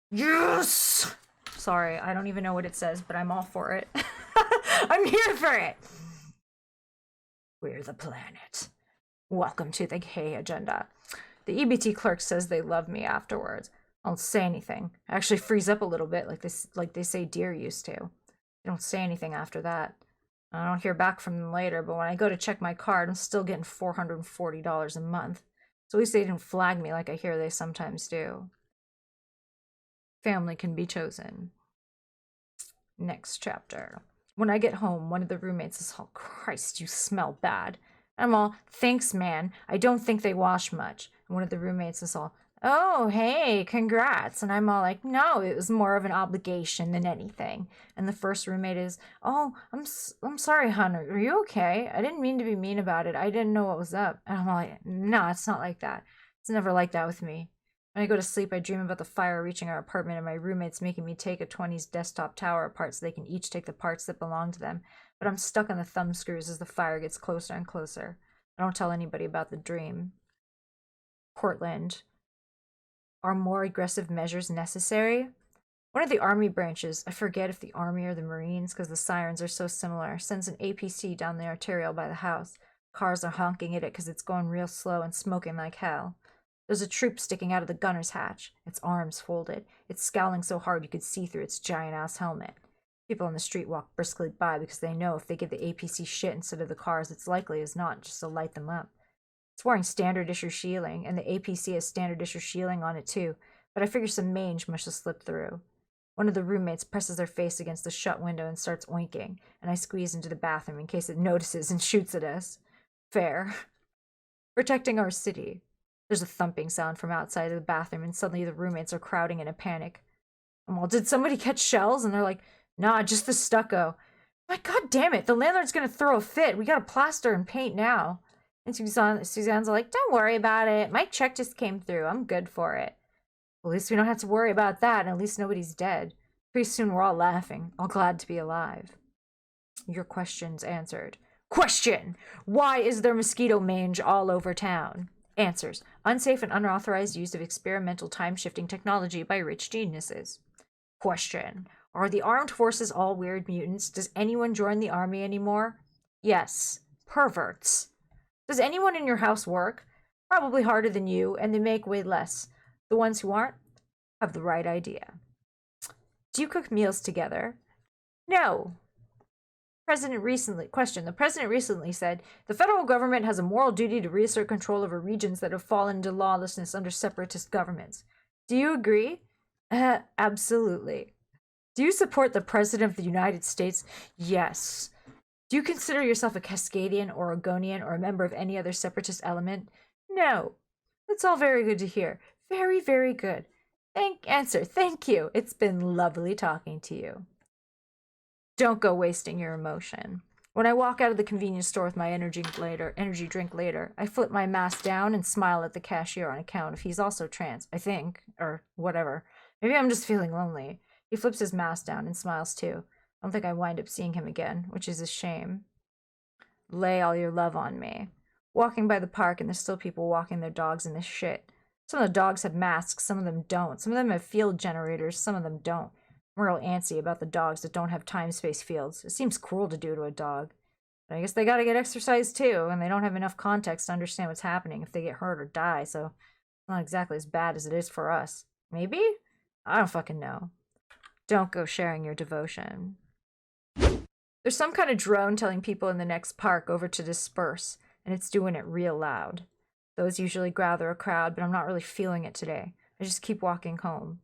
[SPEAKER 1] Yes! Sorry, I don't even know what it says, but I'm all for it. I'm here for it! Queer the planet. Welcome to the gay agenda. The EBT clerk says they love me afterwards. I don't say anything. I actually freeze up a little bit like they say deer used to. I don't say anything after that. I don't hear back from them later, but when I go to check my card, I'm still getting $440 a month. So at least they didn't flag me like I hear they sometimes do. Family can be chosen. Next chapter. When I get home, one of the roommates is all, "Christ, you smell bad." I'm all, "Thanks, man. I don't think they wash much." And one of the roommates is all, "Oh, hey, congrats." And I'm all like, "No, it was more of an obligation than anything." And the first roommate is, "Oh, I'm sorry, hon. Are you okay? I didn't mean to be mean about it. I didn't know what was up." And I'm all like, "No, it's not like that. It's never like that with me. When I go to sleep, I dream about the fire reaching our apartment and my roommates making me take a 20s desktop tower apart so they can each take the parts that belong to them. But I'm stuck on the thumb screws as the fire gets closer and closer. I don't tell anybody about the dream." Portland. Are more aggressive measures necessary? One of the army branches, I forget if the army or the Marines because the sirens are so similar, sends an APC down the arterial by the house. Cars are honking at it because it's going real slow and smoking like hell. There's a troop sticking out of the gunner's hatch, its arms folded. It's scowling so hard you could see through its giant-ass helmet. People on the street walk briskly by because they know if they give the APC shit instead of the cars, it's likely as not just to light them up. It's wearing standard issue shielding, and the APC has standard issue shielding on it too, but I figure some mange must have slipped through. One of the roommates presses their face against the shut window and starts oinking, and I squeeze into the bathroom in case it notices and shoots at us. Fair. Protecting our city. There's a thumping sound from outside of the bathroom, and suddenly the roommates are crowding in a panic. I'm all, did somebody catch shells? And they're like, nah, just the stucco. My god damn it, the landlord's gonna throw a fit. We gotta plaster and paint now. And Suzanne's like, don't worry about it. My check just came through. I'm good for it. Well, at least we don't have to worry about that, and at least nobody's dead. Pretty soon we're all laughing, all glad to be alive. Your question's answered. Question! Why is there mosquito mange all over town? Answers. Unsafe and unauthorized use of experimental time-shifting technology by rich geniuses. Question. Are the armed forces all weird mutants? Does anyone join the army anymore? Yes. Perverts. Does anyone in your house work? Probably harder than you, and they make way less. The ones who aren't have the right idea. Do you cook meals together? No. The president recently said, the federal government has a moral duty to reassert control over regions that have fallen into lawlessness under separatist governments. Do you agree? Absolutely. Do you support the president of the United States? Yes. Do you consider yourself a Cascadian, Oregonian, or a member of any other separatist element? No. That's all very good to hear. Very, very good. Thank you. It's been lovely talking to you. Don't go wasting your emotion. When I walk out of the convenience store with my energy drink later, I flip my mask down and smile at the cashier on account if he's also trans, I think, or whatever. Maybe I'm just feeling lonely. He flips his mask down and smiles too. I don't think I wind up seeing him again, which is a shame. Lay all your love on me. Walking by the park and there's still people walking their dogs in this shit. Some of the dogs have masks, some of them don't. Some of them have field generators, some of them don't. I'm real antsy about the dogs that don't have time-space fields. It seems cruel to do to a dog. But I guess they gotta get exercise too, and they don't have enough context to understand what's happening if they get hurt or die, so it's not exactly as bad as it is for us. Maybe? I don't fucking know. Don't go sharing your devotion. There's some kind of drone telling people in the next park over to disperse, and it's doing it real loud. Those usually gather a crowd, but I'm not really feeling it today. I just keep walking home.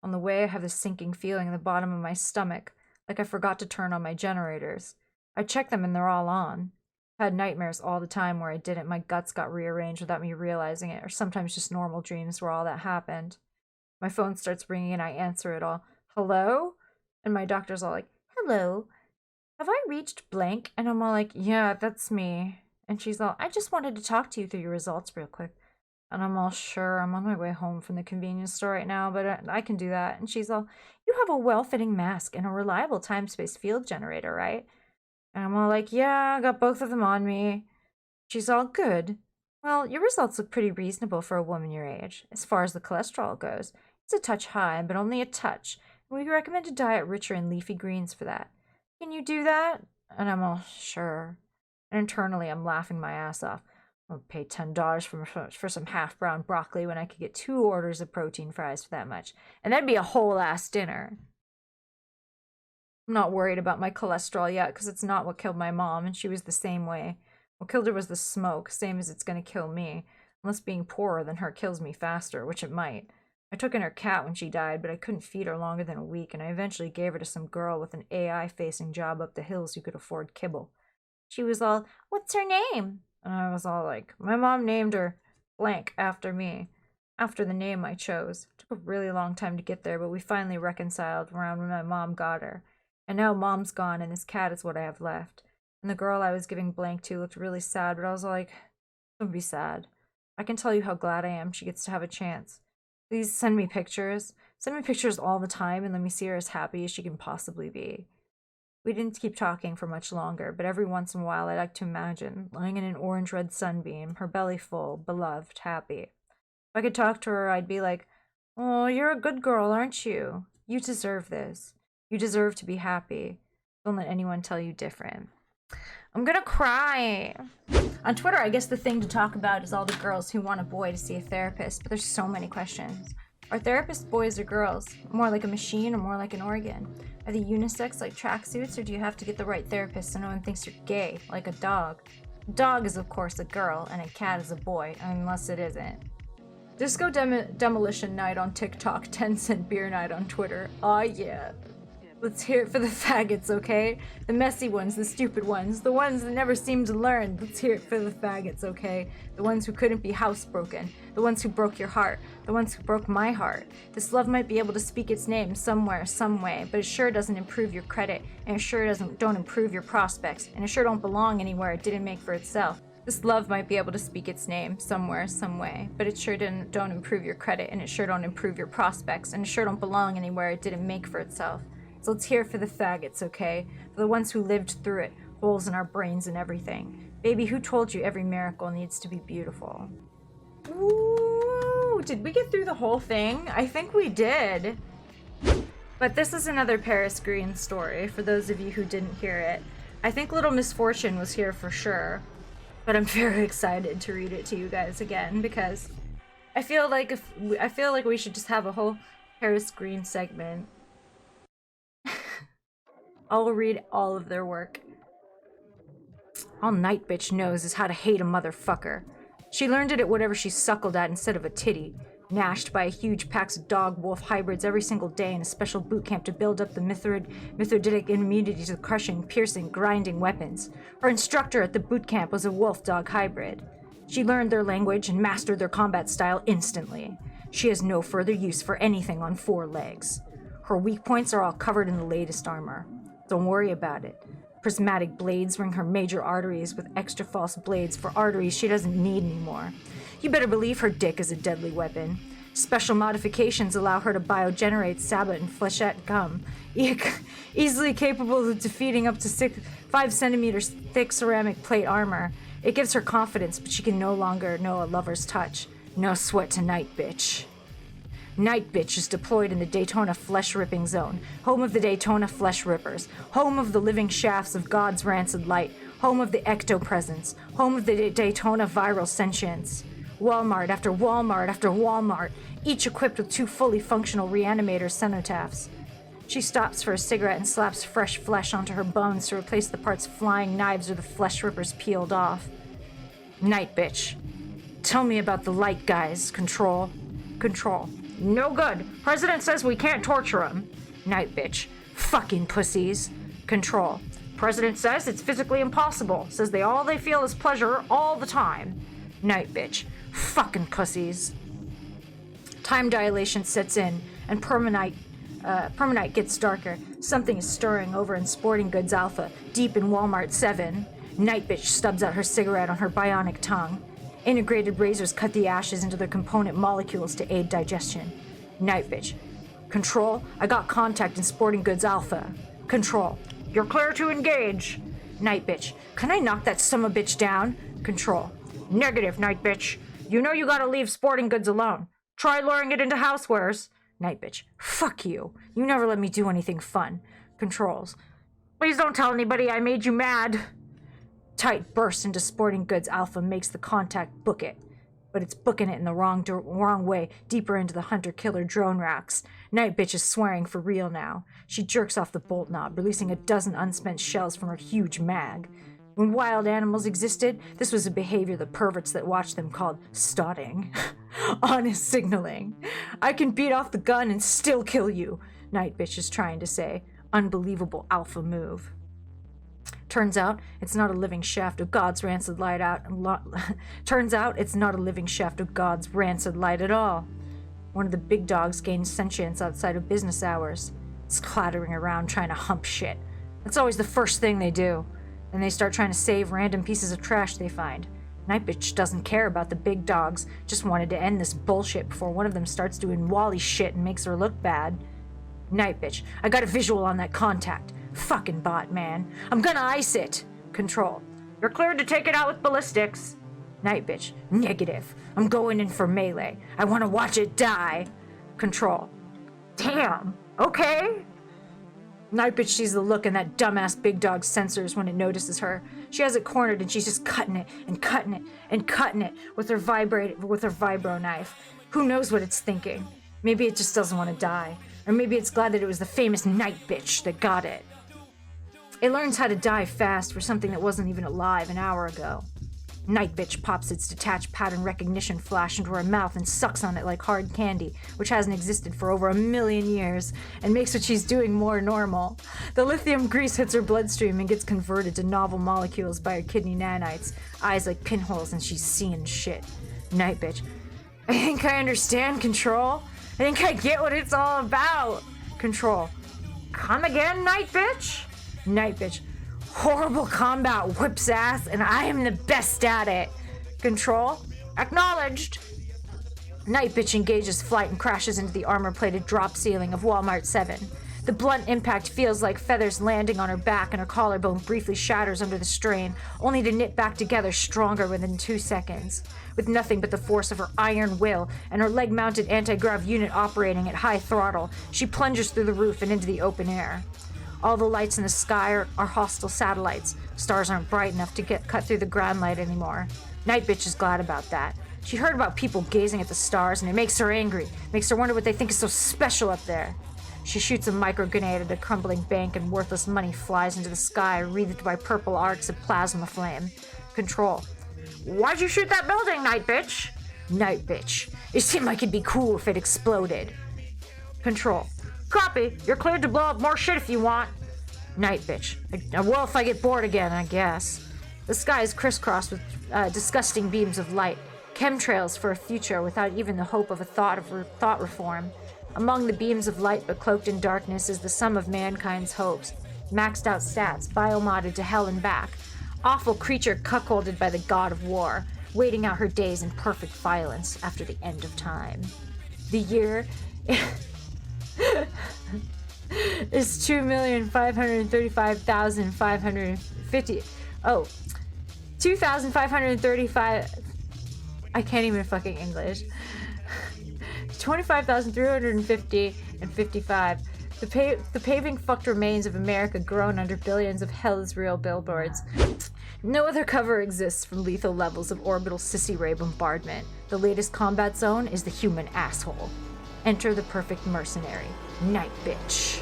[SPEAKER 1] On the way, I have this sinking feeling in the bottom of my stomach, like I forgot to turn on my generators. I check them and they're all on. I had nightmares all the time where I didn't. My guts got rearranged without me realizing it, or sometimes just normal dreams where all that happened. My phone starts ringing and I answer it all. Hello? And my doctor's all like, hello. Have I reached blank? And I'm all like, yeah, that's me. And she's all, I just wanted to talk to you through your results real quick. And I'm all, sure, I'm on my way home from the convenience store right now, but I can do that. And she's all, you have a well-fitting mask and a reliable time-space field generator, right? And I'm all like, yeah, I got both of them on me. She's all, good. Well, your results look pretty reasonable for a woman your age. As far as the cholesterol goes, it's a touch high, but only a touch. And we recommend a diet richer in leafy greens for that. Can you do that? And I'm all, sure. And internally, I'm laughing my ass off. I'll pay $10 for some half-brown broccoli when I could get 2 orders of protein fries for that much. And that'd be a whole-ass dinner. I'm not worried about my cholesterol yet, because it's not what killed my mom, and she was the same way. What killed her was the smoke, same as it's going to kill me. Unless being poorer than her kills me faster, which it might. I took in her cat when she died, but I couldn't feed her longer than a week, and I eventually gave her to some girl with an AI-facing job up the hills who could afford kibble. She was all, what's her name? And I was all like, my mom named her blank after me, after the name I chose. It took a really long time to get there, but we finally reconciled around when my mom got her. And now mom's gone, and this cat is what I have left. And the girl I was giving blank to looked really sad, but I was like, don't be sad. I can tell you how glad I am she gets to have a chance. Please send me pictures. Send me pictures all the time and let me see her as happy as she can possibly be. We didn't keep talking for much longer, but every once in a while I like to imagine, lying in an orange-red sunbeam, her belly full, beloved, happy. If I could talk to her, I'd be like, oh, you're a good girl, aren't you? You deserve this. You deserve to be happy. Don't let anyone tell you different. I'm gonna cry. On Twitter, I guess the thing to talk about is all the girls who want a boy to see a therapist, but there's so many questions. Are therapists boys or girls? More like a machine or more like an organ? Are they unisex like tracksuits, or do you have to get the right therapist so no one thinks you're gay, like a dog? A dog is of course a girl, and a cat is a boy, unless it isn't. Disco Demolition Night on TikTok, 10-cent beer night on Twitter. Aw, yeah. Let's hear it for the faggots, okay? The messy ones, the stupid ones, the ones that never seem to learn. Let's hear it for the faggots, okay? The ones who couldn't be housebroken, the ones who broke your heart, the ones who broke my heart. This love might be able to speak its name somewhere, some way, but it sure doesn't improve your credit, and it sure don't improve your prospects, and it sure don't belong anywhere it didn't make for itself. This love might be able to speak its name somewhere, some way, but it sure don't improve your credit, and it sure don't improve your prospects, and it sure don't belong anywhere it didn't make for itself. So let's hear it for the faggots, okay? For the ones who lived through it, holes in our brains and everything. Baby, who told you every miracle needs to be beautiful? Ooh, did we get through the whole thing? I think we did. But this is another Paris Green story, for those of you who didn't hear it. I think Little Misfortune was here for sure. But I'm very excited to read it to you guys again because I feel like we should just have a whole Paris Green segment. I'll read all of their work. All Night Bitch knows is how to hate a motherfucker. She learned it at whatever she suckled at instead of a titty, gnashed by a huge packs of dog-wolf hybrids every single day in a special boot camp to build up the mithridatic immunity to crushing, piercing, grinding weapons. Her instructor at the boot camp was a wolf-dog hybrid. She learned their language and mastered their combat style instantly. She has no further use for anything on 4 legs. Her weak points are all covered in the latest armor. Don't worry about it. Prismatic blades ring her major arteries with extra false blades for arteries she doesn't need anymore. You better believe her dick is a deadly weapon. Special modifications allow her to biogenerate sabot and flechette gum, easily capable of defeating up to 5 centimeters thick ceramic plate armor. It gives her confidence, but she can no longer know a lover's touch. No sweat to Night Bitch. Night Bitch is deployed in the Daytona Flesh Ripping Zone, home of the Daytona Flesh Rippers, home of the living shafts of God's rancid light, home of the ectopresence, home of the Daytona viral sentience. Walmart after Walmart after Walmart, each equipped with 2 fully functional reanimator cenotaphs. She stops for a cigarette and slaps fresh flesh onto her bones to replace the parts flying knives or the flesh rippers peeled off. Night Bitch. Tell me about the light guys. Control. No good. President says we can't torture him. Night Bitch. Fucking pussies. Control. President says it's physically impossible. Says all they feel is pleasure all the time. Night Bitch. Fucking pussies. Time dilation sets in, and permanite gets darker. Something is stirring over in Sporting Goods Alpha, deep in Walmart 7. Night Bitch stubs out her cigarette on her bionic tongue. Integrated razors cut the ashes into their component molecules to aid digestion. Night Bitch. Control, I got contact in Sporting Goods Alpha. Control, you're clear to engage. Night Bitch. Can I knock that summabitch down? Control. Negative, Night Bitch. You know you gotta leave Sporting Goods alone. Try luring it into housewares. Night Bitch. Fuck you. You never let me do anything fun. Controls. Please don't tell anybody I made you mad. Tight bursts into Sporting Goods Alpha makes the contact book it. But it's booking it in the wrong way, deeper into the hunter-killer drone racks. Night Bitch is swearing for real now. She jerks off the bolt knob, releasing a dozen unspent shells from her huge mag. When wild animals existed, this was a behavior the perverts that watched them called stotting. Honest signaling. I can beat off the gun and still kill you, Night Bitch is trying to say. Unbelievable alpha move. Turns out it's not a living shaft of God's rancid light Turns out it's not a living shaft of God's rancid light at all. One of the big dogs gains sentience outside of business hours. It's clattering around trying to hump shit. That's always the first thing they do. Then they start trying to save random pieces of trash they find. Night Bitch doesn't care about the big dogs, just wanted to end this bullshit before one of them starts doing Wally shit and makes her look bad. Night Bitch, I got a visual on that contact. Fucking bot, man. I'm gonna ice it. Control. You're cleared to take it out with ballistics. Night Bitch. Negative. I'm going in for melee. I want to watch it die. Control. Damn. Okay. Night Bitch sees the look in that dumbass big dog's sensors when it notices her. She has it cornered and she's just cutting it and cutting it and cutting it with her vibro knife. Who knows what it's thinking? Maybe it just doesn't want to die. Or maybe it's glad that it was the famous Night Bitch that got it. It learns how to die fast for something that wasn't even alive an hour ago. Night Bitch pops its detached pattern recognition flash into her mouth and sucks on it like hard candy, which hasn't existed for over 1,000,000 years, and makes what she's doing more normal. The lithium grease hits her bloodstream and gets converted to novel molecules by her kidney nanites, eyes like pinholes, and she's seeing shit. Night Bitch. I think I understand, Control. I think I get what it's all about. Control. Come again, Night Bitch? Night Bitch. Horrible combat whips ass, and I am the best at it. Control. Acknowledged. Night Bitch engages flight and crashes into the armor-plated drop ceiling of Walmart 7. The blunt impact feels like feathers landing on her back, and her collarbone briefly shatters under the strain, only to knit back together stronger within 2 seconds. With nothing but the force of her iron will and her leg-mounted anti-grav unit operating at high throttle, she plunges through the roof and into the open air. All the lights in the sky are hostile satellites. Stars aren't bright enough to get cut through the ground light anymore. Night Bitch is glad about that. She heard about people gazing at the stars, and it makes her angry. Makes her wonder what they think is so special up there. She shoots a micro-grenade at a crumbling bank, and worthless money flies into the sky, wreathed by purple arcs of plasma flame. Control. Why'd you shoot that building, Night Bitch? Night Bitch. It seemed like it'd be cool if it exploded. Control. Copy. You're cleared to blow up more shit if you want. Night Bitch. I will if I get bored again, I guess. The sky is crisscrossed with disgusting beams of light. Chemtrails for a future without even the hope of a thought reform. Among the beams of light but cloaked in darkness is the sum of mankind's hopes. Maxed out stats, biomodded to hell and back. Awful creature cuckolded by the god of war, waiting out her days in perfect violence after the end of time. The year is 2,535,550. Oh, 2,535. I can't even fucking English. 25,350 and 55. The paving fucked remains of America groan under billions of hell's real billboards. No other cover exists from lethal levels of orbital sissy ray bombardment. The latest combat zone is the human asshole. Enter the perfect mercenary, Night Bitch.